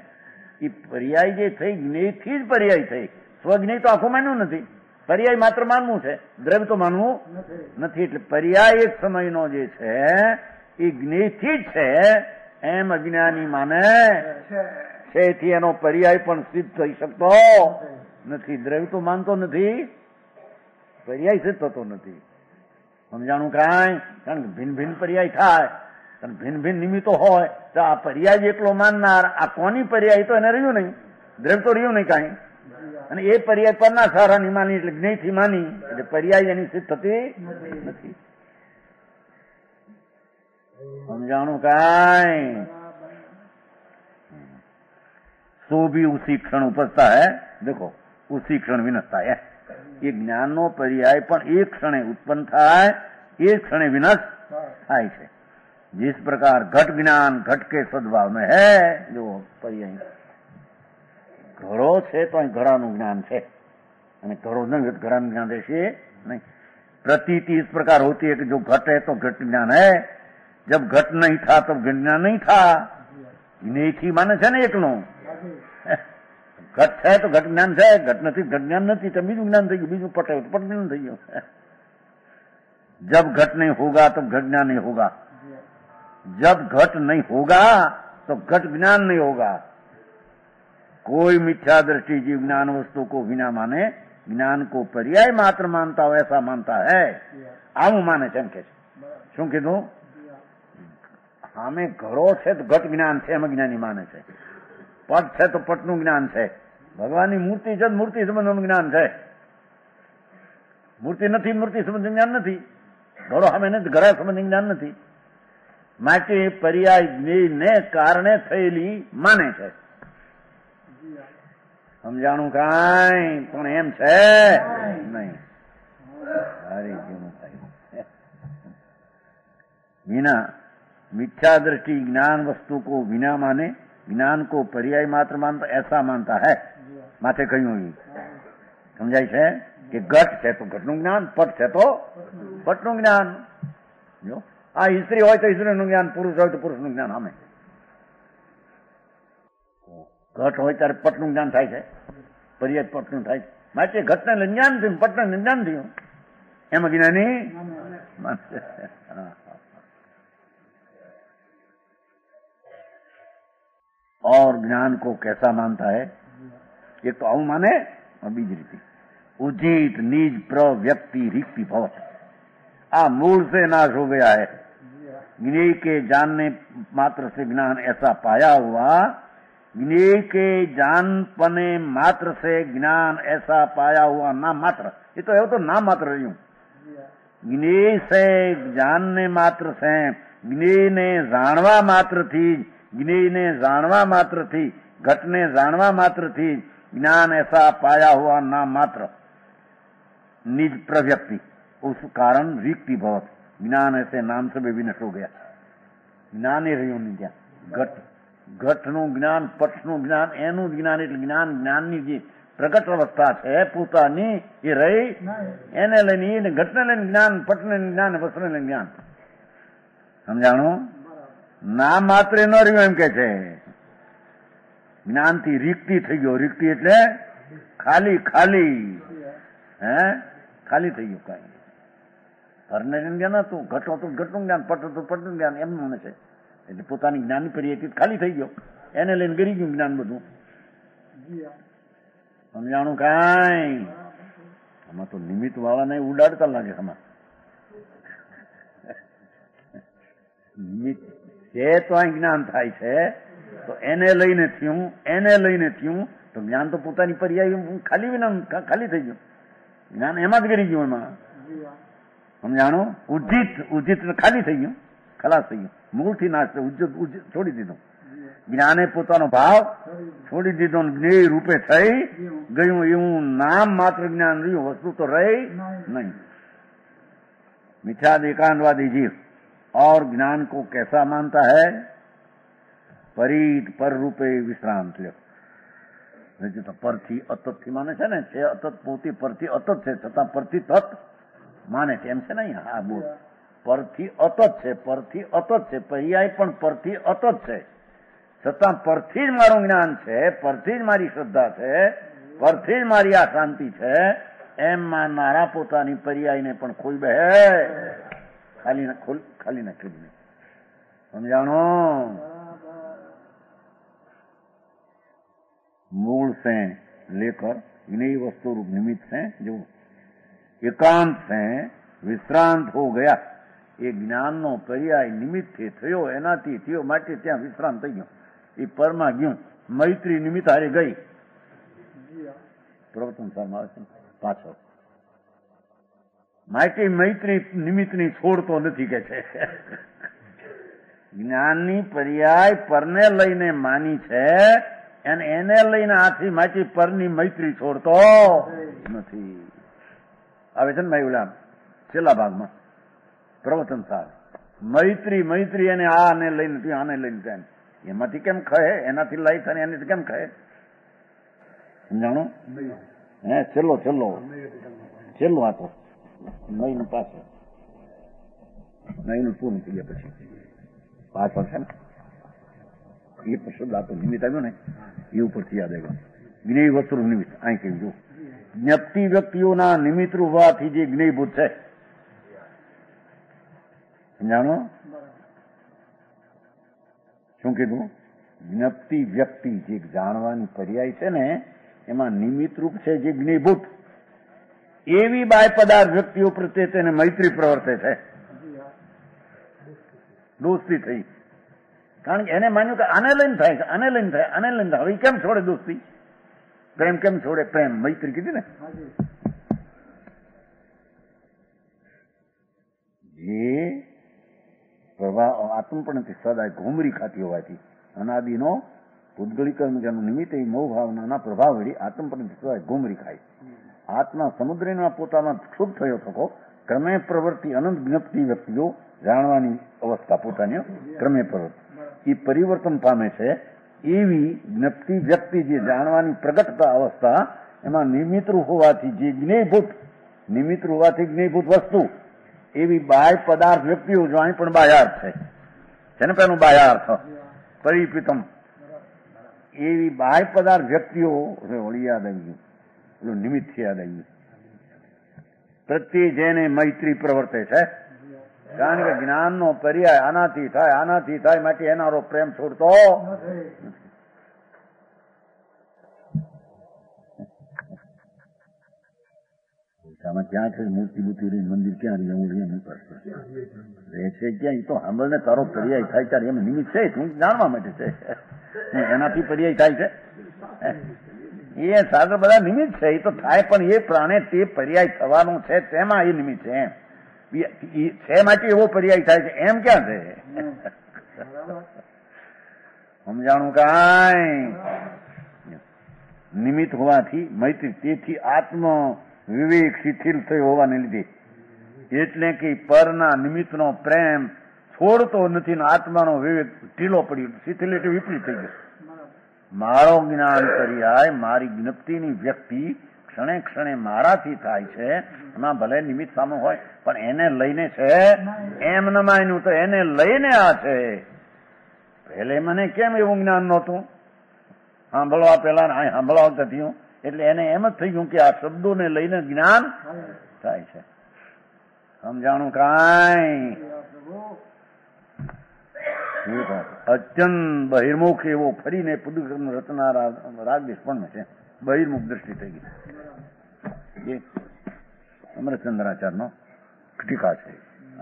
એ પર્યાય જે થઈ જ્ઞેયથી જ પર્યાય થઈ સ્વજ્ઞેય તો આખું માન્યું નથી પર્યાય માત્ર માનવું છે દ્રવ્ય તો માનવું નથી એટલે પર્યાય એક સમયનો જે છે એ જ્ઞેયથી જ છે એમ અજ્ઞાની માને છે એથી એનો પર્યાય પણ સિદ્ધ થઈ શકતો નથી દ્રવ્ય તો માનતો નથી પર્યાય સિદ્ધ થતો નથી સમજાણું કાંઈ કારણ કે ભિન્ન ભિન્ન પર્યાય થાય અને ભિન્ન ભિન્ન નિમિત્તો હોય તો આ પર્યાય એકલો માનનાર આ કોની પર્યાય તો એને રહ્યું નહીં દ્રવ્ય તો રહ્યું નહીં કાંઈ અને એ પર્યાય પરના સારાની માની એટલે જ્ઞેયથી માની એટલે પર્યાય એની સિદ્ધ થતી નથી સમજાણું કાંઈ सो भी उसी क्षण उपजता है देखो उसी क्षण विनष्ट है ये ज्ञान नो पर्याय पण एक क्षणे उत्पन्न थाय एक क्षणे विनष्ट थाय छे जिस प्रकार घट ज्ञान घट के सद्भाव में है जो पर्याय घड़ो छे तो घड़ानुं ज्ञान छे अने घड़ो न घड़ानुं ज्ञान रहेशे नहीं प्रतीति इस प्रकार होती है कि जो घट है तो घट ज्ञान है जब घट नहीं था तब घट ज्ञान नहीं था नहीं थी माने छे ने एकलो घट है तो घट ज्ञान है घट नहीं घट ज्ञान नहीं तो बीजू ज्ञान थी गયું बीजू पटे तो पट ज्ञान थी गયું जब घट नहीं होगा तब घट ज्ञान नहीं होगा जब घट नहीं होगा तो घट ज्ञान नहीं होगा कोई मिथ्या दृष्टि जीव ज्ञान वस्तु को बिना माने ज्ञान को पर्याय मात्र मानता हो ऐसा मानता है आવું माने છે એમ કે શું કીધું સામે ઘડો છે તો ઘટ જ્ઞાન છે એમ જ્ઞાની માને છે પટ છે તો પટનું જ્ઞાન છે ભગવાનની મૂર્તિ છે મૂર્તિ સંબંધનું જ્ઞાન છે મૂર્તિ નથી મૂર્તિ સંબંધી જ્ઞાન નથી ઘડો સામે નથી ઘડા સંબંધી જ્ઞાન નથી માટે પર્યાય જ્ઞેયને કારણે થયેલી માને છે. સમજાણું કાંઈ? પણ એમ છે નહીં. સારી જેવું થાય बिना मिथ्या दृष्टि ज्ञान वस्तु को बिना माने ज्ञान को पर्याय मात्र मानता ऐसा मानता है. माथे कहूं समझाय છે કે ઘટ છે તો ઘટનું જ્ઞાન, પટ છે તો પટનું જ્ઞાન. જો આ સ્ત્રી હોય તો સ્ત્રીનું જ્ઞાન, પુરુષ હોય તો પુરુષનું જ્ઞાન. આમે ઘટ હોય ત્યારે પટનું જ્ઞાન થાય છે, પર્યાય પટનું થાય છે. માટે ઘટને લઈને જ્ઞાન થયું, પટને જ્ઞાન થયું. એમાં જ્ઞાની और ज्ञान को कैसा मानता है? एक तो आऊ माने और बीज रीति उचित निज प्रव्यक्ति रिक्ति भवत. आ मूल से नाश हो गया है. ज्ञेय के जानने मात्र से ज्ञान ऐसा पाया हुआ, ज्ञेय के जानपने मात्र से ज्ञान ऐसा पाया हुआ नाम मात्र. ये तो है तो नाम मात्र रही हूं. ज्ञेय से जानने मात्र से, ज्ञेय ने जाणवा मात्र थी, ज्ञेयने जाणवा मात्र थी, घटने जाणवा मात्र थी ज्ञान ऐसा पाया हुआ नाम मात्र निज प्रव्यक्ति. उस कारण रिक्ति भवत. ज्ञान ऐसे नाम से भी नष्ट हो गया. ज्ञान ही રહ્યું નહીં ત્યાં. ઘટનું જ્ઞાન, પટનું જ્ઞાન, એનું જ્ઞાન એટલે જ્ઞાન, જ્ઞાનની જે પ્રગટ અવસ્થા છે પોતાની એ રહી. એને લઈને ઘટને લઈને જ્ઞાન, પટને જ્ઞાન, વસ્તુને લઈને જ્ઞાન. સમજાણું? નામ માત્ર ન રહ્યું એમ કે છે. જ્ઞાનથી રિક્તિ થઈ ગયો. રિક્તિ એટલે ખાલી ખાલી. હે ખાલી થઈ ગયું. કઈ ઘરને જ્ઞાન હતું, ઘટ હતું ઘટનું જ્ઞાન, પટ હતું પટનું જ્ઞાન, એમ મને છે. એટલે પોતાની જ્ઞાનની પરિયથી ખાલી થઈ ગયો. એને લઈને ગરી ગયું જ્ઞાન બધું. સમજાણું કાંઈ? આમાં તો નિમિત્ત વાળાને ઉડાડતા લાગે. આમાં નિમિત્ત છે તો અહીં જ્ઞાન થાય છે, તો એને લઈને થયું, એને લઈને થયું તો જ્ઞાન તો પોતાની પર્યાય ખાલી વિના ખાલી થઈ ગયું. જ્ઞાન એમાં જ કરી ગયું. એમાં સમજાણું? ઉજિત ખાલી થઈ ગયું, ખલાસ થઈ ગયું. મૂળથી નાશ ઉજિત છોડી દીધો. જ્ઞાને પોતાનો ભાવ છોડી દીધો, જ્ઞેય રૂપે થઈ ગયું. એવું નામ માત્ર જ્ઞાન રહ્યું, વસ્તુ તો રહી નહીં. મિથ્યાદ एकांतवादी जीव और ज्ञान को कैसा मानता है? परीत पर रूपे विश्रांत લ્યો. તો પરથી અતતથી માને છે ને, છે અતત પોતી પરથી અતત છે, છતાં પરથી તત માને છે. એમ છે ને અહીંયા? હા બોલ. પરથી અતત છે, પરથી અતત છે, પર્યાય પણ પરથી અતત છે, છતાં પરથી જ મારું જ્ઞાન છે, પરથી જ મારી શ્રદ્ધા છે, પરથી જ મારી આ શાંતિ છે. એમ માનનારા પોતાની પર્યાયને પણ ખોઈ બે खाली न खरीदने. समझाणो? मूल से लेकर ज्ञेय वस्तु रूप निमित्त से जो एकांत से विश्रांत हो गया. ये ज्ञान नो पर्याय निमित्त थी थयो, एनाथी थयो માટે ત્યાં વિશ્રાંત થઈ ગયો. એ પરમાં ગયું. મૈત્રી નિમિત્ત હારે ગઈ. પ્રવચન સાહેબ પાછળ માટે મૈત્રી નિમિત્તની છોડતો નથી કે છે. જ્ઞાનની પર્યાય પરને લઈને માની છે અને એને લઈને આથી માટે પરની મૈત્રી છોડતો નથી. આવે છે ને ભાઈ ઓલા છેલ્લા ભાગમાં પ્રવચન સાહેબ મૈત્રી મૈત્રી અને આને લઈને આને લઈને ત્યાં એમાંથી કેમ ખહે? એનાથી લઈ થાય એનાથી કેમ ખહે? સમજાણું? હે છેલ્લો છેલ્લો છેલ્લો આ તો નહીનું પાછળ નહીનું પૂર્ણ થઈ ગયા પછી પાછળ છે ને એ શબ્દ આપણો નિમિત્ત આવ્યો ને એ ઉપરથી યાદ આવ્યો. જ્ઞેય વસ્તુ નિમિત્ત અહીં કહ્યું. જો જ્ઞપ્તિ વ્યક્તિઓના નિમિત્ત હોવાથી જે જ્ઞેયભૂત છે. સમજાણો? શું કીધું? જ્ઞપ્તિ વ્યક્તિ જે જાણવાની પર્યાય છે ને એમાં નિમિત્ત રૂપ છે જે જ્ઞેયભૂત. એવી બાય પદાર્થ વ્યક્તિઓ પ્રત્યે તેને મૈત્રી પ્રવર્તે છે. દોસ્તી થઈ. કારણ કે એને માન્યું કે આને લઈને થાય, આને લઈને થાય, આને લઈને થાય. હવે કેમ છોડે દોસ્તી? પ્રેમ કેમ છોડે? પ્રેમ મૈત્રી કીધી ને. જે પ્રભાવ આત્મપણથી સદાય ઘૂમરી ખાતી હોવાથી અનાદિનો પૂતગલિકનું જેનું નિમિત્ત એ મોહ ભાવનાના પ્રભાવ વળી આત્મપણથી સદાય ઘૂમરી ખાય. આત્મા સમુદ્રના પોતામાં ક્ષુભ થયો થકો ક્રમે પ્રવૃત્તિ અનંત જ્ઞપ્તિ વ્યક્તિઓ જાણવાની અવસ્થા પોતાની ક્રમે પ્રવૃત્તિ એ પરિવર્તન પામે છે. એવી જ્ઞપ્તિ વ્યક્તિ જે જાણવાની પ્રગટતા અવસ્થા એમાં નિમિત્તરૂપ હોવાથી જે નિમિત્તરૂપ હોવાથી જ્ઞેયભૂત વસ્તુ એવી બાહ્ય પદાર્થ વ્યક્તિઓ જો અહીં પણ બાહ્યાર્થ છે ને પેલું બાહ્યાર્થ પરિપિતમ એવી બાહ્ય પદાર્થ વ્યક્તિઓ વળી યાદ આવી ગયું પેલું નિમિત્ત યાદ આવી ગયું. પ્રત્યે જેને મૈત્રી પ્રવર્તે છે કારણ કે જ્ઞાનનો પર્યાય આનાથી થાય માટે એનારો પ્રેમ છોડતો આમાં ક્યાં છે મૂર્તિ બુતિ મંદિર ક્યાં જવું નહીં પડશે રહે છે ક્યાં એ તો સાંભળને તારો પર્યાય થાય ત્યારે એમ નિમિત્ત છે તું જાણવા માટે છે એનાથી પર્યાય થાય છે એ સાગર બધા નિમિત્ત છે એ તો થાય પણ એ પ્રાણે તે પર્યાય થવાનું છે તેમાં એ નિમિત્ત છે એમ છે માટે એવો પર્યાય થાય છે એમ ક્યાં છે સમજાણું કાંઈ નિમિત્ત હોવાથી મૈત્રી તેથી આત્મ વિવેક શિથિલ થયો હોવાને લીધે એટલે કે પરના નિમિત્તનો પ્રેમ છોડતો નથી ને આત્માનો વિવેક ઢીલો પડ્યો શિથિલ એટલે વિપરીત થઈ ગયો. મારો જ્ઞાન પર્યાય મારી જ્ઞપ્તિની વ્યક્તિ ક્ષણે ક્ષણે મારાથી થાય છે એમાં ભલે નિમિત્ત સામે હોય પણ એને લઈને છે એમ ન માન્યું તો એને લઈને આ છે. પહેલે મને કેમ એવું જ્ઞાન નહોતું સાંભળવા પેલા સાંભળવા થયું એટલે એને એમ જ થઈ ગયું કે આ શબ્દોને લઈને જ્ઞાન થાય છે. સમજાણું કાંઈ અત્યંત બહિર્મુખ એવો ફરીને પુદુકર્મ રચનાર રાગદેશ પણ છે બહિર્મુખ દ્રષ્ટિ થઈ ગઈ. અમરચંદ્રાચાર્યનો ટીકા છે.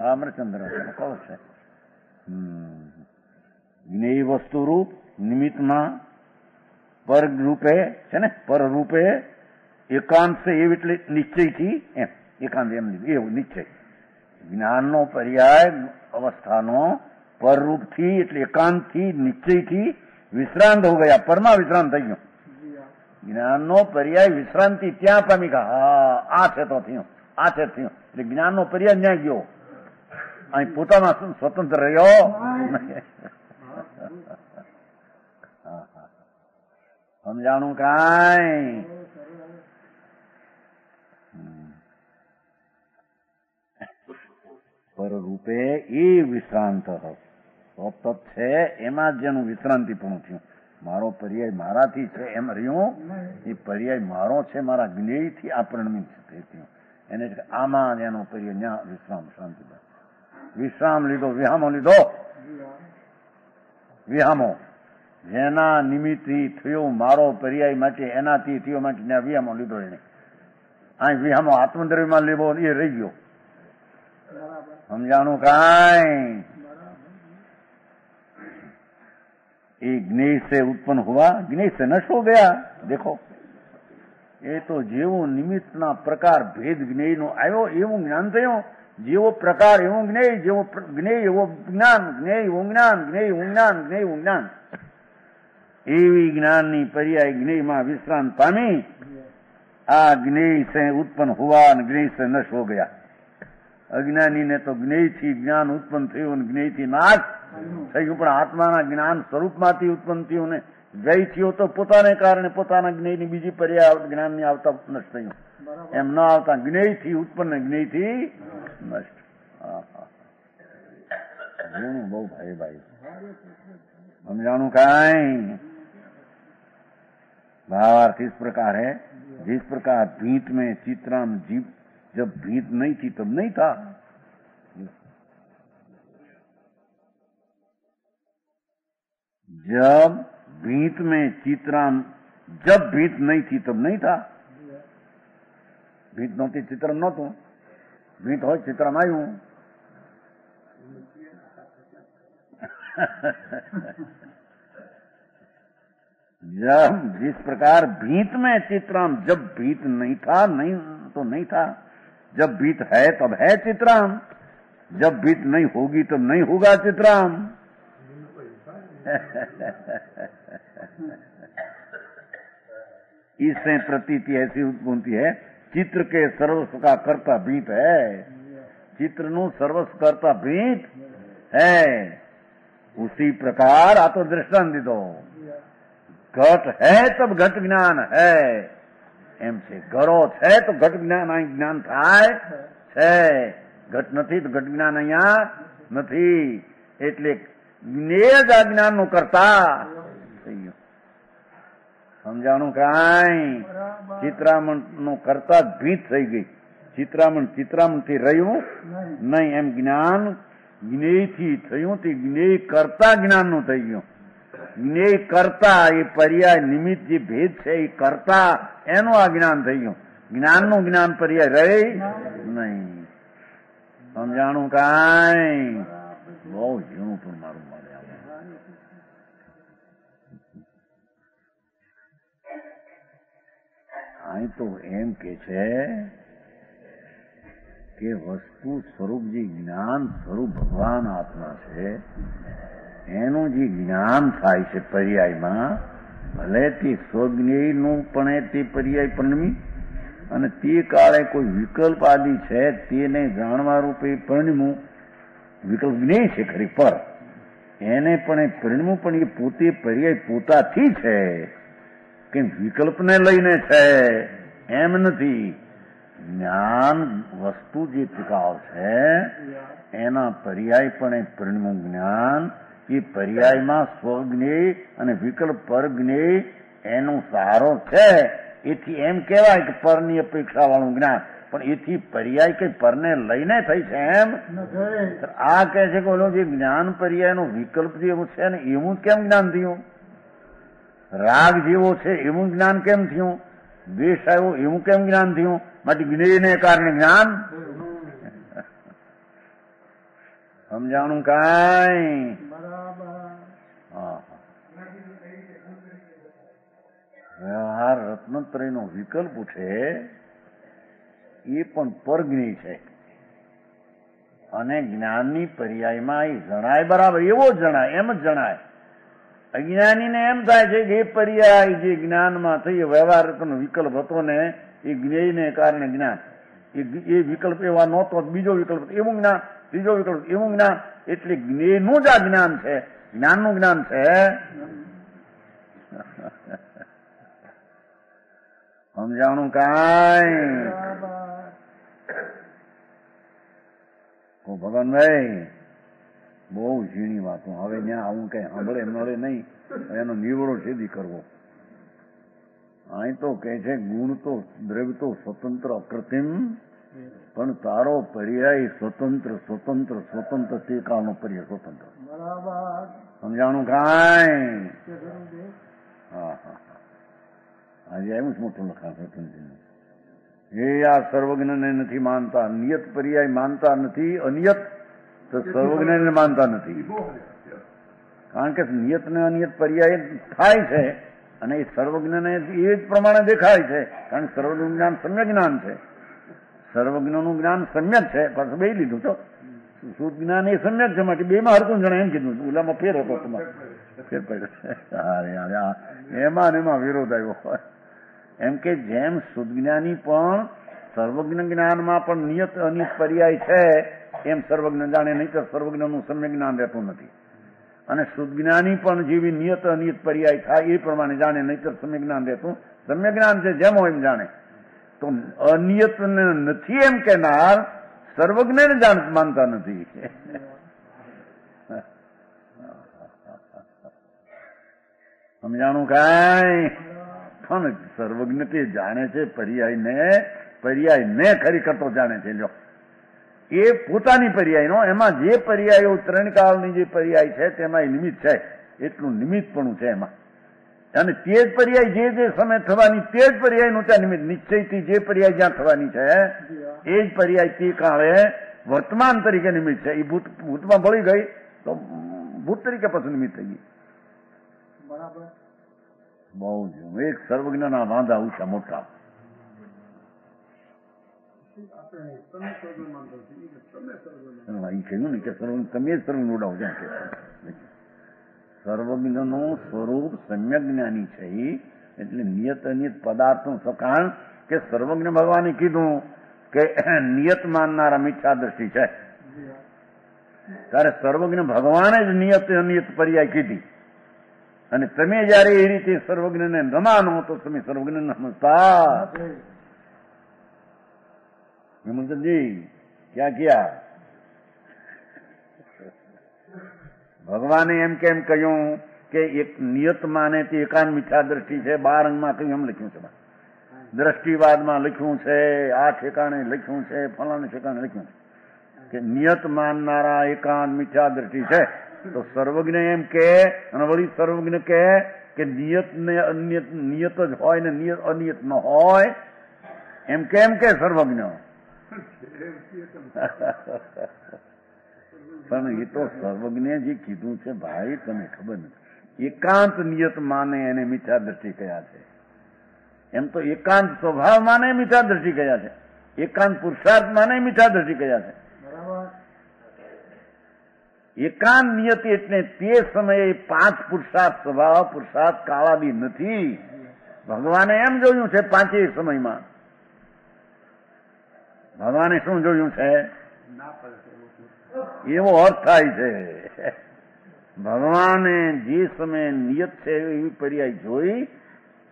આ અમરચંદ્રાચાર્યનો કળ છે. જ્ઞેય વસ્તુ રૂપ નિમિત્તમાં પર રૂપે છે ને પર રૂપે એકાંત છે એવી એટલે નિશ્ચયથી એમ એકાંત એમ એવું નિશ્ચય જ્ઞાનનો પર્યાય અવસ્થાનો પરરૂપથી એટલે એકાંતથી નિશ્ચયથી વિશ્રાંત હો ગયા પરમાં વિશ્રાંત થઈ ગયો. જ્ઞાનનો પર્યાય વિશ્રાંતિ ત્યાં પામી ગયા હા આ છે તો થયું આ છે થયું એટલે જ્ઞાનનો પર્યાય ત્યાં ગયો અહીં પોતામાં સ્વતંત્ર રહ્યો. સમજાણું કાંઈ પરરૂપે એ વિશ્રાંત સતત છે એમાં જ જેનું વિશ્રાંતિપણું થયું. મારો પર્યાય મારાથી છે એમ રહ્યું એ પર્યાય મારો છે મારા જ્ઞેયથી આ પરિણમિત થયું એને આમાં એનો પર્યાય ત્યાં વિશ્રામ શાંતિ વિશ્રામ લીધો વિહામો જેના નિમિત્તથી થયો મારો પર્યાય માટે એનાથી થયો માટે ત્યાં વિહામો લીધો એને અહીં વિહામો આત્મદ્રવ્યમાં લેવો એ રહી ગયો. સમજાણું કાંઈ એ જ્ઞેય से उत्पन्न हुआ ज्ञेय से नष्ट हो गया. देखो એ તો જેવો નિમિત્તના પ્રકાર ભેદ જ્ઞેયનો આવ્યો એવું જ્ઞાન થયું. જેવો પ્રકાર એવું જ્ઞેય જેવો જ્ઞેય એવો જ્ઞાન જ્ઞેય એવું જ્ઞાન જ્ઞેય એવું જ્ઞાન જ્ઞેય એવું જ્ઞાન એવી જ્ઞાનની પર્યાય જ્ઞેયમાં વિશ્રાંત પામી. આ જ્ઞેય से उत्पन्न हुआ અને જ્ઞેય से नष्ट हो गया. અજ્ઞાનીને તો જ્ઞેયથી જ્ઞાન ઉત્પન્ન થયું અને જ્ઞેયથી નાશ થયું પણ આત્માના જ્ઞાન સ્વરૂપમાંથી ઉત્પન્ન થયું ને જય થયો તો પોતાને કારણે પોતાના જ્ઞેયની બીજી પર્યાય જ્ઞાનની આવતા નષ્ટ થયું એમ ન આવતા જ્ઞેયથી ઉત્પન્ન જ્ઞેયથી નષ્ટ. બહુ ભાઈ समझाणु काई भावार्थ इस प्रकार है जिस प्रकार भीत में चित्राम जीव जब भीत नहीं थी तब नहीं था, जब भीत में चित्राम जब भीत नहीं थी तब नहीं था. भीत नहोती चित्रम नहोતું, भीत હોય चित्रम આવ્યું. जब जिस प्रकार भीत में चित्राम जब भीत नहीं था, नहीं तो नहीं था, जब भीत है तब है चित्राम. जब भीत नहीं होगी तब नहीं होगा चित्राम। इससे प्रतीति ऐसी उत्पन्नती है, चित्र के सर्वस्व का कर्ता भीत है। चित्र नु सर्वस्व कर्ता भीत है। उसी प्रकार आ तो दृष्टांत दीधो, घट है तब घट ज्ञान है। एम से घरो है तो घट ज्ञान અહીં જ્ઞાન થાય છે, ઘટ નથી તો ઘટ જ્ઞાન અહીંયા નથી। એટલે જ્ઞેય જ આ જ્ઞાનનું કર્તા થઈ ગયું। સમજાણું કાંઈ? ચિત્રામણનો કર્તા ભીત થઈ ગઈ। ચિત્રામણથી રહ્યું નહીં, એમ જ્ઞાન જ્ઞેયથી થયું તે જ્ઞેય કર્તા જ્ઞાનનું થઈ ગયું। જ્ઞેય કર્તા એ પર્યાય નિમિત્ત જે ભેદ છે એ કર્તા એનું આ જ્ઞાન થઈ ગયું। જ્ઞાનનું જ્ઞાન પર્યાય રહે નહીં। સમજાણું કાંઈ? બહુ ઝીણું પણ મારું મળે। અહીં તો એમ કે છે કે વસ્તુ સ્વરૂપ જે જ્ઞાન સ્વરૂપ ભગવાન આત્મા છે એનું જે જ્ઞાન થાય છે પર્યાયમાં, ભલે તે સ્વજ્ઞેયનું પણ તે પર્યાય પરિણમી અને તે કાળે કોઈ વિકલ્પ આદિ છે તેને જાણવા રૂપે પરિણમું। વિકલ્પ જ્ઞેય છે ખરી, પર એને પણ એ પરિણમું, પણ એ પોતે પર્યાય પોતાથી છે કે વિકલ્પને લઈને છે એમ નથી। જ્ઞાન વસ્તુ જે ટિકાવ છે એના પર્યાય પણ એ પરિણમું જ્ઞાન, એ પર્યાયમાં સ્વજ્ઞેય અને વિકલ્પ પરજ્ઞેય એનો સહારો છે। એથી એમ કહેવાય કે પરની અપેક્ષા વાળું જ્ઞાન, પણ એથી પર્યાય કઈ પરને લઈને થઈ છે એમ। આ કહે છે કે ઓલો જે જ્ઞાન પર્યાયનો વિકલ્પ જેવું છે ને એવું કેમ જ્ઞાન થયું? રાગ જેવો છે એવું જ્ઞાન કેમ થયું? દ્વેષ આવ્યો એવું કેમ જ્ઞાન થયું? માટે જ્ઞેયને કારણે જ્ઞાન। સમજાણું કાંઈ? વ્યવહાર રત્નત્રયનો વિકલ્પ છે એ પણ પરજ્ઞેય છે અને જ્ઞાનની પર્યાયમાં એ જણાય બરાબર એવો જ જણાય, એમ જ જણાય। અજ્ઞાનીને એમ થાય છે કે એ પર્યાય જે જ્ઞાનમાં થઈ વ્યવહાર વિકલ્પ હતો ને એ જ્ઞેયને કારણે જ્ઞાન, એ વિકલ્પ એવા નહોતો, બીજો વિકલ્પ એવું જ્ઞાન, ત્રીજો વિકલ્પ એવું જ્ઞાન। એટલે જ્ઞેયનું જ આ જ્ઞાન છે, જ્ઞાનનું જ્ઞાન છે। સમજાણું કાંઈ? ભગવાનભાઈ બહુ ઝીણી વાતો, હવે ત્યાં આવું કઈ સાંભળે મળે નહીં, એનો નિવડો સીધી કરવો। અહીં તો કે છે ગુણ તો દ્રવ્ય તો સ્વતંત્ર અકૃત્રિમ, પણ તારો પર્યાય સ્વતંત્ર સ્વતંત્ર સ્વતંત્ર તે કાળનો પર્યાય સ્વતંત્ર। સમજાણું કાંઈ? હા હા, આજે આવ્યું જ મોટું લખાણ સ્વતંત્ર। એ આ સર્વજ્ઞને નથી માનતા, નિયત પર્યાય માનતા નથી, અનિયત તો સર્વજ્ઞને માનતા નથી। કારણ કે નિયત ને અનિયત પર્યાય થાય છે અને એ સર્વજ્ઞને એ જ પ્રમાણે દેખાય છે, કારણ કે સર્વજ્ઞ જ્ઞાન સમ્યક જ્ઞાન છે, સર્વજ્ઞનું જ્ઞાન સમ્યક છે। પાછું બે લીધું તો શુદ્ધ જ્ઞાન એ સમ્યક છે, માટે બે માં હરકું જણા એમ કીધું, ઓલામાં ફેર હતો, તમારે ફેર પડ્યો, એમાં ને એમાં વિરોધ આવ્યો। એમ કે જેમ શુદ્ધ જ્ઞાની પણ સર્વજ્ઞ જ્ઞાનમાં પણ નિયત અનિયત પર્યાય છે એમ સર્વજ્ઞ જાણે, નહીં તો સર્વજ્ઞનું સમ્યક જ્ઞાન રહેતું નથી। અને શુદ્ધ જ્ઞાની પણ જેવી નિયત અનિયત પર્યાય થાય એ પ્રમાણે જાણે, નહીં તો સમ્યક જ્ઞાન રહેતું, સમ્યક જ્ઞાન છે જેમ હોય એમ જાણે। તો અનિયત નથી એમ કહેનાર સર્વજ્ઞને માનતા નથી। સમજાણું કાંઈ? પણ સર્વજ્ઞ તે જાણે છે પર્યાયને ખરી કરતો જાણે છે। લ્યો એ પોતાની પર્યાયનો, એમાં જે પર્યાયો ત્રણ કાળની જે પર્યાય છે તેમાં એ નિમિત્ત છે, એટલું નિમિત્તપણું છે એમાં। અને તે જ પર્યાય જે સમય થવાની તે જ પર્યાયનું ત્યાં નિમિત્ત, નિશ્ચયથી જે પર્યાય જ્યાં થવાની છે એ જ પર્યાય તે કાળે વર્તમાન તરીકે નિમિત્ત છે। એ ભૂતમાં ભળી ગઈ તો ભૂત તરીકે પછી નિમિત્ત થઈ ગઈ। બરાબર, બહુ જ એક સર્વજ્ઞના વાંધા ઉછા મોટા। એ કહ્યું ને કે તમે જ સર્વ ઉડાવો છે. સર્વજ્ઞનું સ્વરૂપ સમ્યક જ્ઞાની છે. એટલે નિયત અનિયત પદાર્થનું સકાણ કે સર્વજ્ઞ ભગવાને કીધું કે નિયત માનનારા મિથ્યા દ્રષ્ટિ છે, ત્યારે સર્વજ્ઞ ભગવાને જ નિયત અનિયત પર્યાય કીધી. અને તમે જયારે એ રીતે સર્વજ્ઞને ન માનો તો તમે સર્વજ્ઞ ન સમજતા. હેમંતજી ક્યાં ગયા? ભગવાને એમ કેમ કહ્યું કે એક નિયત માને તે એકાંત મિથ્યા દ્રષ્ટિ છે. 12 અંગમાં કહ્યું એમ લખ્યું છે, દ્રષ્ટિવાદમાં લખ્યું છે, આ ઠેકાણે લખ્યું છે, ફલાણા ઠેકાણે લખ્યું છે કે નિયત માનનારા એકાંત મિથ્યા દ્રષ્ટિ છે. તો સર્વજ્ઞ એમ કે, અને વળી સર્વજ્ઞ કે નિયત ને અનિયત નિયત જ હોય ને નિયત અનિયત ન હોય, એમ કેમ કે સર્વજ્ઞ? પણ એ તો સર્વજ્ઞે જે કીધું છે ભાઈ તને ખબર નથી. એકાંત નિયત માને એને મિથ્યા દ્રષ્ટિ કયા છે. એમ તો એકાંત સ્વભાવ માને મિથ્યા દ્રષ્ટિ કયા છે, એકાંત પુરુષાર્થ માને મિથ્યા દ્રષ્ટિ કયા છે. એકાંત નિયતિ એટલે તે સમયે 5 પુરુષાર્થ સ્વભાવ પુરુષાર્થ કાળાદી નથી. ભગવાને એમ જોયું છે 5 સમયમાં. ભગવાને શું જોયું છે? એવો અર્થ થાય છે. ભગવાને જે સમયે નિયત છે એવી પર્યાય જોઈ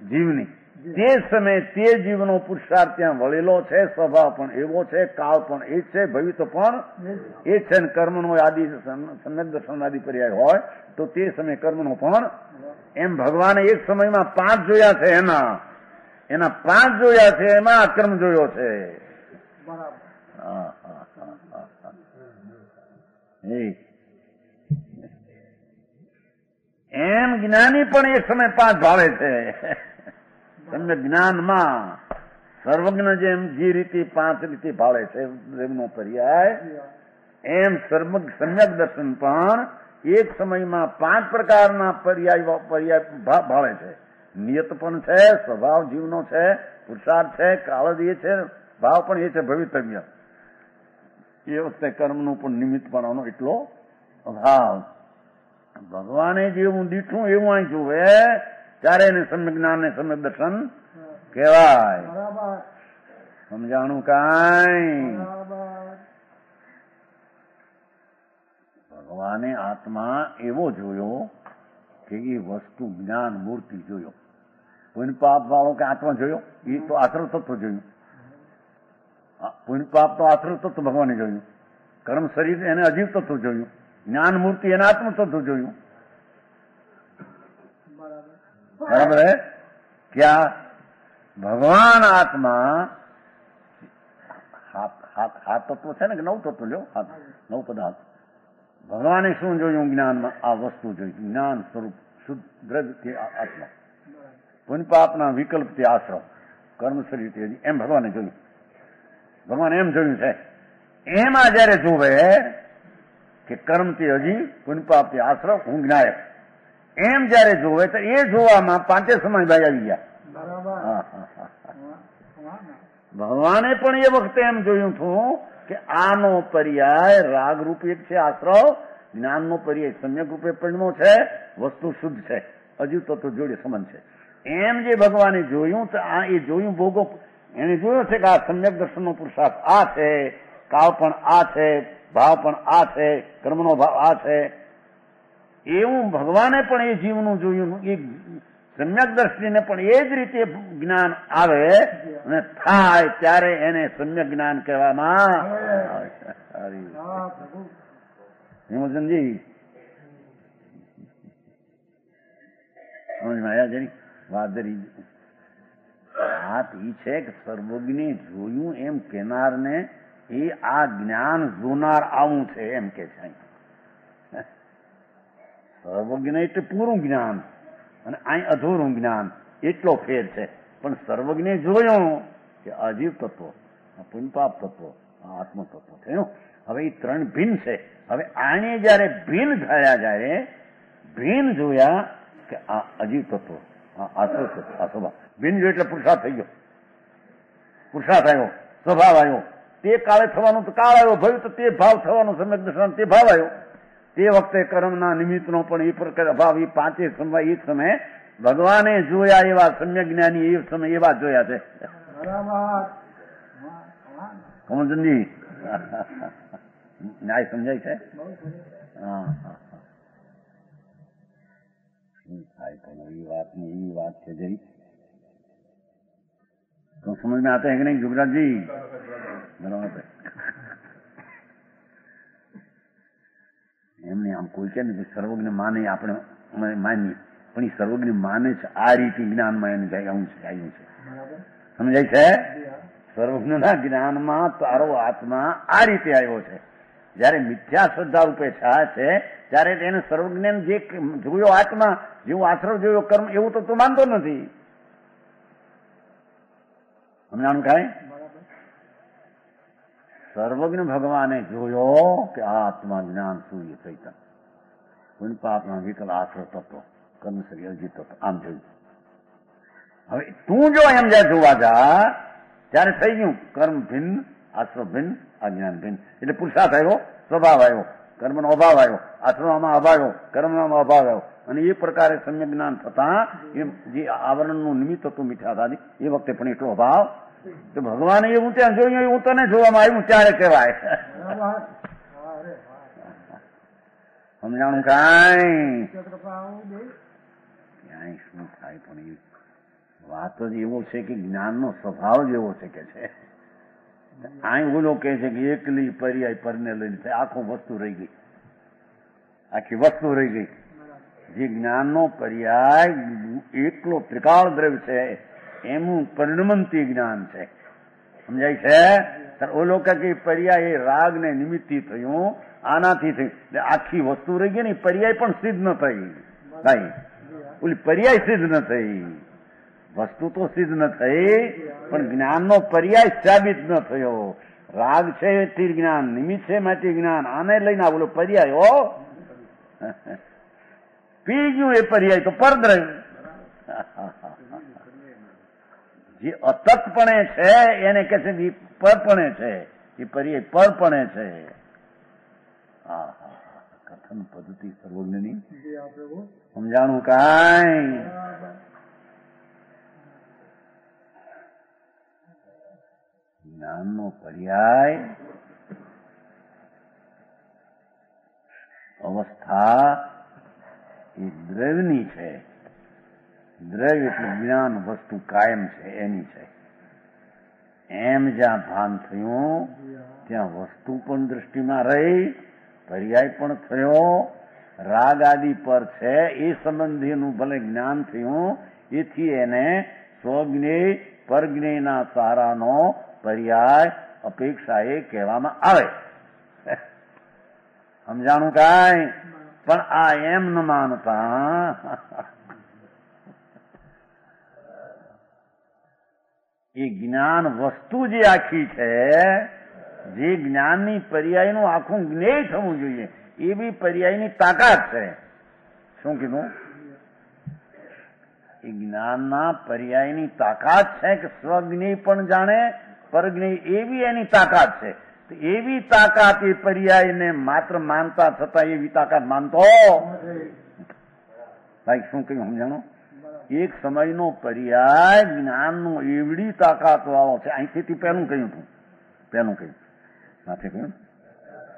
જીવની, તે સમયે તે જીવનો પુરુષાર્થ ત્યાં વળેલો છે, સ્વભાવ પણ એવો છે, કાળ પણ એ છે, ભવિષ્ય પણ એ છે. ને કર્મનો આદિ સમ્યક દર્શન આદિ પર્યાય હોય તો તે સમયે કર્મનો પણ એમ. ભગવાને એક સમયમાં 5 જોયા છે, એના 5 જોયા છે, એમાં અક્રમ જોયો છે. એમ જ્ઞાની પણ એક સમય 5 ભાવે છે. તમને જ્ઞાનમાં સર્વજ્ઞ જેમ જે રીતે 5 રીતે ભાળે છે એમનો પર્યાય, એમ સમ્યક દર્શન પણ એક સમયમાં 5 પ્રકારના પર્યાય ભાળે છે. નિયત પણ છે, સ્વભાવ જીવનો છે, પુરુષાર્થ છે, કાળ જ એ છે, ભાવ પણ એ છે, ભવિતવ્ય. એ વખતે કર્મનું પણ નિમિત્તપણાનો એટલો અભાવ. ભગવાને જેવું દીઠું એવું અહીં જોવે ત્યારે એને સમ્યક જ્ઞાન ને સમ્યક દર્શન કહેવાય. સમજાણું કાંઈ? ભગવાને આત્મા એવો જોયો કે એ વસ્તુ જ્ઞાન મૂર્તિ જોયો. પુણ્ય પાપ વાળો કે આત્મા જોયો? એ તો આશ્રય તત્વ જોયું. પુણ્ય પાપ તો આશ્રય તત્વ ભગવાને જોયું. કર્મ શરીર એને અજીવ તત્વ જોયું. જ્ઞાન મૂર્તિ એને આત્મ તત્વ જોયું. બરાબર હે? ક્યાં? ભગવાન આત્મા હાથ તત્વ છે ને કે 9 તત્વ લ્યો, 9 પદાર્થ. ભગવાને શું જોયું? જ્ઞાનમાં આ વસ્તુ જોઈ. જ્ઞાન સ્વરૂપ શુદ્ધ દ્રવ્ય આત્મા, પુણ્ય પાપના વિકલ્પથી આશ્રમ, કર્મ શરીર એમ ભગવાને જોયું. ભગવાન એમ જોયું છે. એમાં જયારે જોવે કે કર્મથી હજી, પુણ્ય પાપથી આશ્રમ, હું જ્ઞાયક, એમ જયારે જોવે તો એ જોવામાં 5 સમય ભાઈ આવી ગયા. ભગવાને પણ એ વખતે એમ જોયું હતું કે આનો પર્યાય રાગ રૂપ એક છે આશ્રવ, જ્ઞાનનો પર્યાય સમ્યક રૂપે પરિણમો છે, વસ્તુ શુદ્ધ છે, અજીવ તત્વ જોડે સંબંધ છે. એમ જે ભગવાને જોયું તો આ એ જોયું ભોગો એને જોયો છે કે આ સમ્યક દર્શનનો પુરુષાર્થ આ છે, કાળ પણ આ છે, ભાવ પણ આ છે, કર્મનો ભાવ આ છે. એવું ભગવાને પણ એ જીવનું જોયું. એ સમ્યક દ્રષ્ટિને પણ એ જ રીતે જ્ઞાન આવે અને થાય ત્યારે એને સમ્યક જ્ઞાન કહેવામાં આવે. હેમચંદજી સમજમાં આવ્યા? જરી વાત ધરી વાત એ છે કે સર્વજ્ઞે જોયું એમ કેનારને એ આ જ્ઞાન જોનાર આવું છે એમ કે છે. સર્વજ્ઞ એટલે પૂરું જ્ઞાન અને અહીં અધૂરું જ્ઞાન, એટલો ફેર છે. પણ સર્વજ્ઞે જોયું કે અજીવ તત્વ, પુણ્ય પાપ તત્વ, આત્મ તત્વ થયું. હવે એ 3 ભિન્ન છે. હવે આને જયારે ભિન્ન થયા, જયારે ભિન્ન જોયા કે આ અજીવ તત્વ, આ સ્વભાવ ભિન્ન જોયું એટલે પુરુષાર્થ થઈ ગયો, પુરુષાર્થ આવ્યો, સ્વભાવ આવ્યો, તે કાળે થવાનું તો કાળ આવ્યો, ભવ્યું તો તે ભાવ થવાનો, સમ્યક દર્શન તે ભાવ આવ્યો. તે વખતે કર્મના નિમિત્તનો પણ એ પ્રકાર અભાવ, એ પાંચે સમય એક સમય ભગવાને જોયા એવા સમ્યક જ્ઞાની એ સમય એવા જોયા છે. કમલચંદજી ન્યાય સમજાય છે? હા હા હા. શું થાય પણ એવી વાત છે જરી तो समझ में आता है कि नहीं जुगराज जी? बराबर. એમને આમ કોઈ કે ને સર્વજ્ઞ માને આપણે માનીએ, પણ એ સર્વજ્ઞ માને છે આ રીતે જ્ઞાનમાં એને જાય આવું છે, આવ્યું છે. સમજાય છે? સર્વજ્ઞના જ્ઞાનમાં તારો આત્મા આ રીતે આવ્યો છે. જયારે મિથ્યા શ્રદ્ધા રૂપે છાય છે ત્યારે એને સર્વજ્ઞ જે જોયો આત્મા, જેવું આશ્રવ જોયો કર્મ, એવું તો તું માનતો નથી. સમજાણું કાંઈ? સર્વજ્ઞ ભગવાને જોયો કે આ આત્મા જ્ઞાન સૂર્ય ચૈતન્ય કોઈ પાપના વિકલ આશ્રય તત્વ કર્મ શરીર અજીત તત્વ આમ જોયું. હવે તું જો એમ જ્યાં જોવા જા ત્યારે થઈ ગયું કર્મ ભિન્ન, આશ્રય ભિન્ન, અજ્ઞાન ભિન્ન. એટલે પુરુષાર્થ આવ્યો, સ્વભાવ આવ્યો, કર્મનો અભાવ આવ્યો, આશ્રમમાં અભાવ આવ્યો, કર્મનો અભાવ આવ્યો. અને એ પ્રકારે સમ્યક જ્ઞાન થતા એમ જે આવરણનું નિમિત્ત હતું મીઠાદાની એ વખતે પણ એટલો અભાવ તો ભગવાને એવું ત્યાં જોયું એવું તને જોવામાં આવ્યું ત્યારે કહેવાય. સમજાણું કાંઈ? ક્યાંય શું થાય પણ એ વાત જ એવો છે કે જ્ઞાનનો સ્વભાવ જ એવો છે કે છે. અહીં ઓલો કહે છે કે એકલી પર્યાય પરને લઈને થાય, આખું વસ્તુ રહી ગઈ, આખી વસ્તુ રહી ગઈ. જે જ્ઞાનનો પર્યાય એકલો ત્રિકાળ દ્રવ્ય છે એનું પરિણમંતી જ્ઞાન છે. સમજાય છે? ઓલો કે પર્યાય એ રાગ ને નિમિત્તી થયું, આનાથી થયું, એટલે આખી વસ્તુ રહી ગઈ ને પર્યાય પણ સિદ્ધ ન થઈ. ભાઈ ઓલી પર્યાય સિદ્ધ ન થઈ, વસ્તુ તો સિદ્ધ ન થઈ પણ જ્ઞાનનો પર્યાય સાબિત ન થયો. રાગ છે એથી જ્ઞાન, નિમિત્ત છે માટે જ્ઞાન, આને લઈને બોલો પર્યાય હો પી ગયું એ પર્યાય તો પરદ્રવ્ય. જે અતતપણે છે એને કે છે પરપણે છે, એ પર્યાય પરપણે છે. હા હા કથન પદ્ધતિ સર્વજ્ઞની સમજાણું કાંઈ? જ્ઞાનનો પર્યાય અવસ્થા એ દ્રવ્યની છે. દ્રવ્ય એટલે જ્ઞાન વસ્તુ કાયમ છે એની છે. એમ જ્યાં ભાન થયું ત્યાં વસ્તુ પણ દ્રષ્ટિમાં રહી, પર્યાય પણ થયો, રાગ આદિ પર છે એ સંબંધીનું ભલે જ્ઞાન થયું, એથી એને સ્વજ્ઞેય પરજ્ઞેયના સહારાનો પર્યાય અપેક્ષા એ કહેવામાં આવે. સમજાણું કાંઈ? પણ આ એમ ન માનતા એ જ્ઞાન વસ્તુ જે આખી છે, જે જ્ઞાનની પર્યાયનું આખું જ્ઞેય થવું જોઈએ એવી પર્યાયની તાકાત છે. શું કીધું? એ જ્ઞાનના પર્યાયની તાકાત છે કે સ્વજ્ઞેય પણ જાણે, પરજ્ઞેય એવી એની તાકાત છે. એવી તાકાત એ પર્યાયને માત્ર માનતા છતાં એવી તાકાત માનતો ભાઈ શું કહ્યું સમજાણો? એક સમયનો પર્યાય જ્ઞાનનો એવડી તાકાત વાળો છે. અહીંથી પહેલું કહ્યું હતું, પહેલું કહ્યું સાથે કહ્યું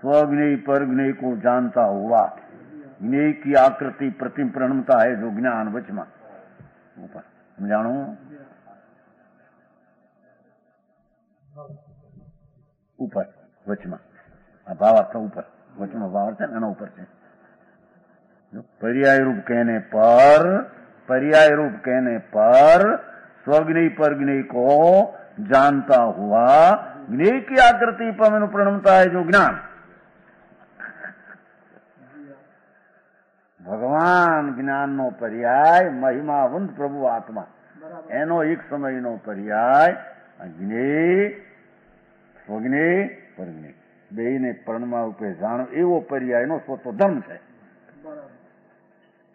स्वज्ञेय परज्ञेय को जानता हुआ ज्ञेय की आकृति प्रतिम प्रणमता है जो ज्ञान वचमा ऊपर समझाणु ऊपर वचमा भावार्थ ऊपर वचमा भावार्थ है ना ऊपर से पर्याय रूप कहने पर स्वज्ञेय परज्ञेय को जानता हुआ ज्ञेय की आकृति पर मैंने प्रणमता है जो ज्ञान ભગવાન જ્ઞાનનો પર્યાય મહિમાવંત પ્રભુ આત્મા એનો એક સમયનો પર્યાય જ્ઞેય સ્વજ્ઞેય પરજ્ઞેય બેયને પરણમાં રૂપે જાણો એવો પર્યાયનો સ્વતો ધર્મ છે.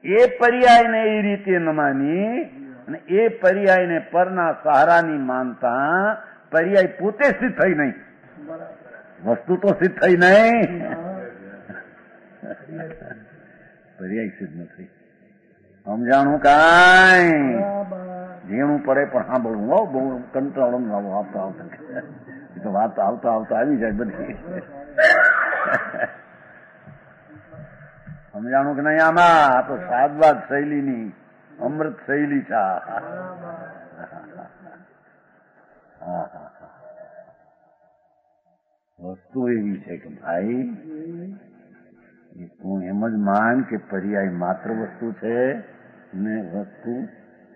એ પર્યાયને એ રીતે ન માની અને એ પર્યાયને પરના સહારાની માનતા પર્યાય પોતે સિદ્ધ થઈ નહીં. વસ્તુ તો સિદ્ધ થઈ નહીં, પર્યાય સિદ્ધ નથી. સમજાણું કાંઈ ઝીણું પડે પણ સાંભળવું. હો બહુ કંટાળો આવતા આવતા તો વાત આવતા આવતા આવી જાય બધી. સમજાણું કે નહીં? આમાં આ તો સાદવાદ શૈલીની અમૃત શૈલી છે. વસ્તુ એવી છે કે ભાઈ તું એમ જ માન કે પર્યાય માત્ર વસ્તુ છે ને વસ્તુ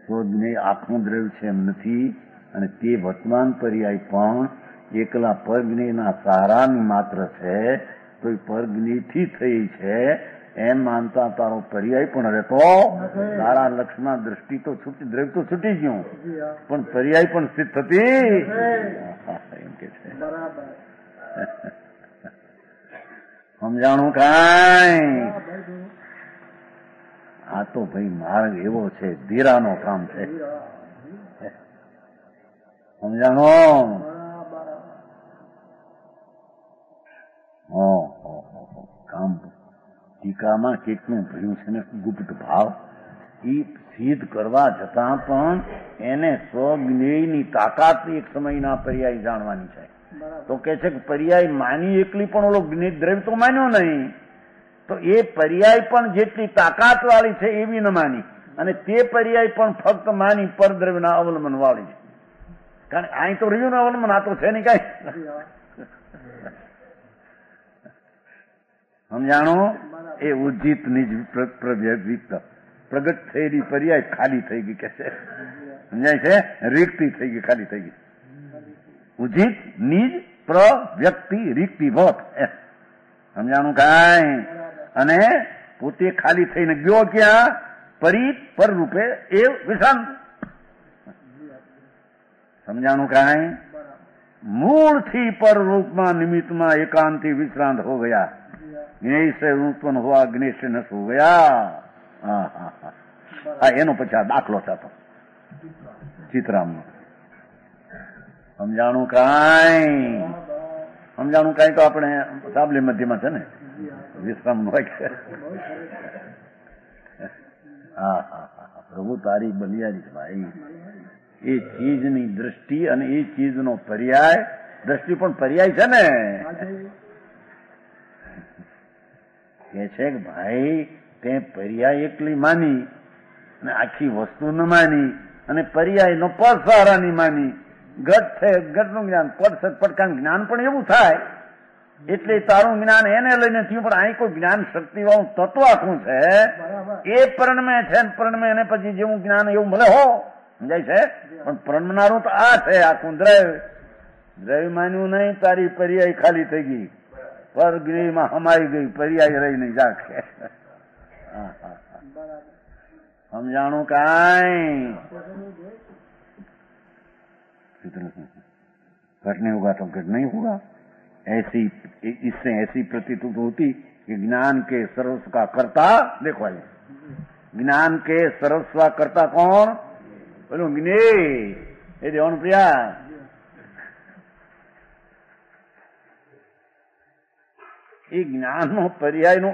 શોધને આખું દ્રવ્ય છે એમ નથી. અને તે વર્તમાન પર્યાય પણ એકલા પરજ્ઞેયના સહારાની માત્ર છે, તો એ પરજ્ઞેયથી થઈ છે એમ માનતા તારો પર્યાય પણ રહેતો. તારા લક્ષમાં દ્રષ્ટિ તો છૂટી, દ્રવ્ય તો છૂટી ગયું, પણ પર્યાય પણ સ્થિત થતી એમ કે છે. સમજાણું કાંઈ? આ તો ભાઈ માર્ગ એવો છે, ધીરાનો કામ છે. સમજાણો? કામ ટીકામાં કેટલું ભર્યું છે ને ગુપ્ત ભાવ. એ સિદ્ધ કરવા છતાં પણ એને સ્વજ્ઞેયની તાકાત એક સમયના પર્યાય જાણવાની છે. તો કે છે કે પર્યાય માની એકલી પણ ઓલો દ્રવ્ય તો માન્યો નહીં, તો એ પર્યાય પણ જેટલી તાકાત વાળી છે એવી ન માની, અને તે પર્યાય પણ ફક્ત માની પરદ્રવ્યના અવલંબન વાળી છે. કારણ અહીં તો રહ્યું અવલંબન, આ તો છે નહીં કઈ. સમજાણો? એ ઉજ્જિત નિજ પ્રગટ થયેલી પર્યાય ખાલી થઈ ગઈ કે છે. સમજાય છે? રીકતી થઈ ગઈ, ખાલી થઈ ગઈ. ઉજિત નિજ પ્રવ્યક્તિ રીકતી ભવત. સમજાણું કાંઈ? અને પોતે ખાલી થઈને ગયો ક્યાં? પરિત પર રૂપે એ વિષાંત. સમજાણું કાંઈ? મૂળથી પર રૂપમાં નિમિત્તમાં એકાંતિ વિશ્રાંત હો ગયા. જ્ઞેય સે ઉત્પન્ન હુआ જ્ઞેય સે નष्ट हो गया. હા, એનો પછી આ દાખલો થતો ચિત્રામનો. સમજાણું કાંઈ? સમજાણું કાંઈ તો આપણે સાબલી મધ્યમાં છે ને વિશ્રામ નો. હા, પ્રભુ તારી બલિયારી છે ભાઈ. એ ચીજની દ્રષ્ટિ અને એ ચીજનો પર્યાય, દ્રષ્ટિ પણ પર્યાય છે ને. કે છે કે ભાઈ તે પર્યાય એકલી માની અને આખી વસ્તુ ન માની, અને પર્યાય નો પદ સહારાની માની. ઘટ છે, ઘટનું જ્ઞાન, પદ સત્પટકાનું જ્ઞાન પણ એવું થાય. એટલે તારું જ્ઞાન એને લઈને થયું, પણ અહીં કોઈ જ્ઞાન શક્તિ વાળું તત્વ આખું છે એ પરણમે છે. પરણમે એને પછી જેવું જ્ઞાન એવું મળે હો. સમજાય છે? પણ પરણનારું તો આ છે આખું દ્રવ્ય માન્યું નહીં, તારી પર્યાય ખાલી થઈ ગઈ, પરગ્રહમાં હમાઈ ગઈ, પર્યાય રહી નહીં જાકે. સમજાણું કાંઈ? घट नहीं होगा तो घट नहीं होगा. ऐसी इससे ऐसी प्रतीत होती कि ज्ञान के सर्वस्व का कर्ता, देखो आइए, ज्ञान के सर्वस्व कर्ता कौन? बोलो ज्ञेय. એ દેવાનું પ્રિયા. એ જ્ઞાનનો પર્યાયનો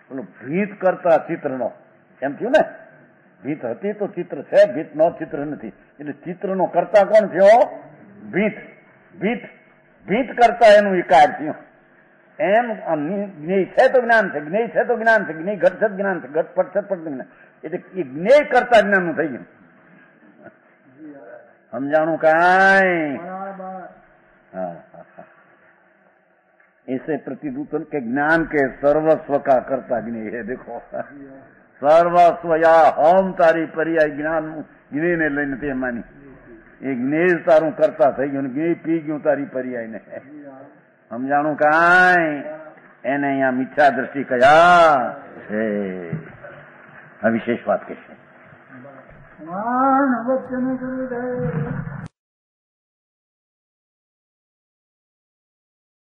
બોલો ભીત કરતા ચિત્રનો એમ થયું ને. ભીત હતી તો ચિત્ર છે, ભીત નો ચિત્ર નથી. એટલે ચિત્રનો કરતા કોણ થયો? ભીત. ભીત ભીત કરતા એનું વિકાર થયું. એમ જ્ઞેય છે તો જ્ઞાન છે, જ્ઞેય છે તો જ્ઞાન છે, જ્ઞેય ઘટ છે જ્ઞાન છે, ઘટ પટ છે પટ જ્ઞાન. એટલે એ જ્ઞેય કરતા જ્ઞાનનું થઈ ગયું. સમજાણું કાંઈ? ऐसे प्रतीत के ज्ञान के सर्वस्व का करता ज्ञेय है. देखो सर्वस्व या हम तारी पर्याय જ્ઞાન જ્ઞેય ને લઈને તે માની. એ જ્ઞેય તારું કરતા થઈ ગયું, જ્ઞેય પી ગયું તારી પર્યાય ને. સમજાણું કાંઈ? એને અહીંયા મિથ્યા દ્રષ્ટિ કયા છે? આ વિશેષ વાત કહેશે.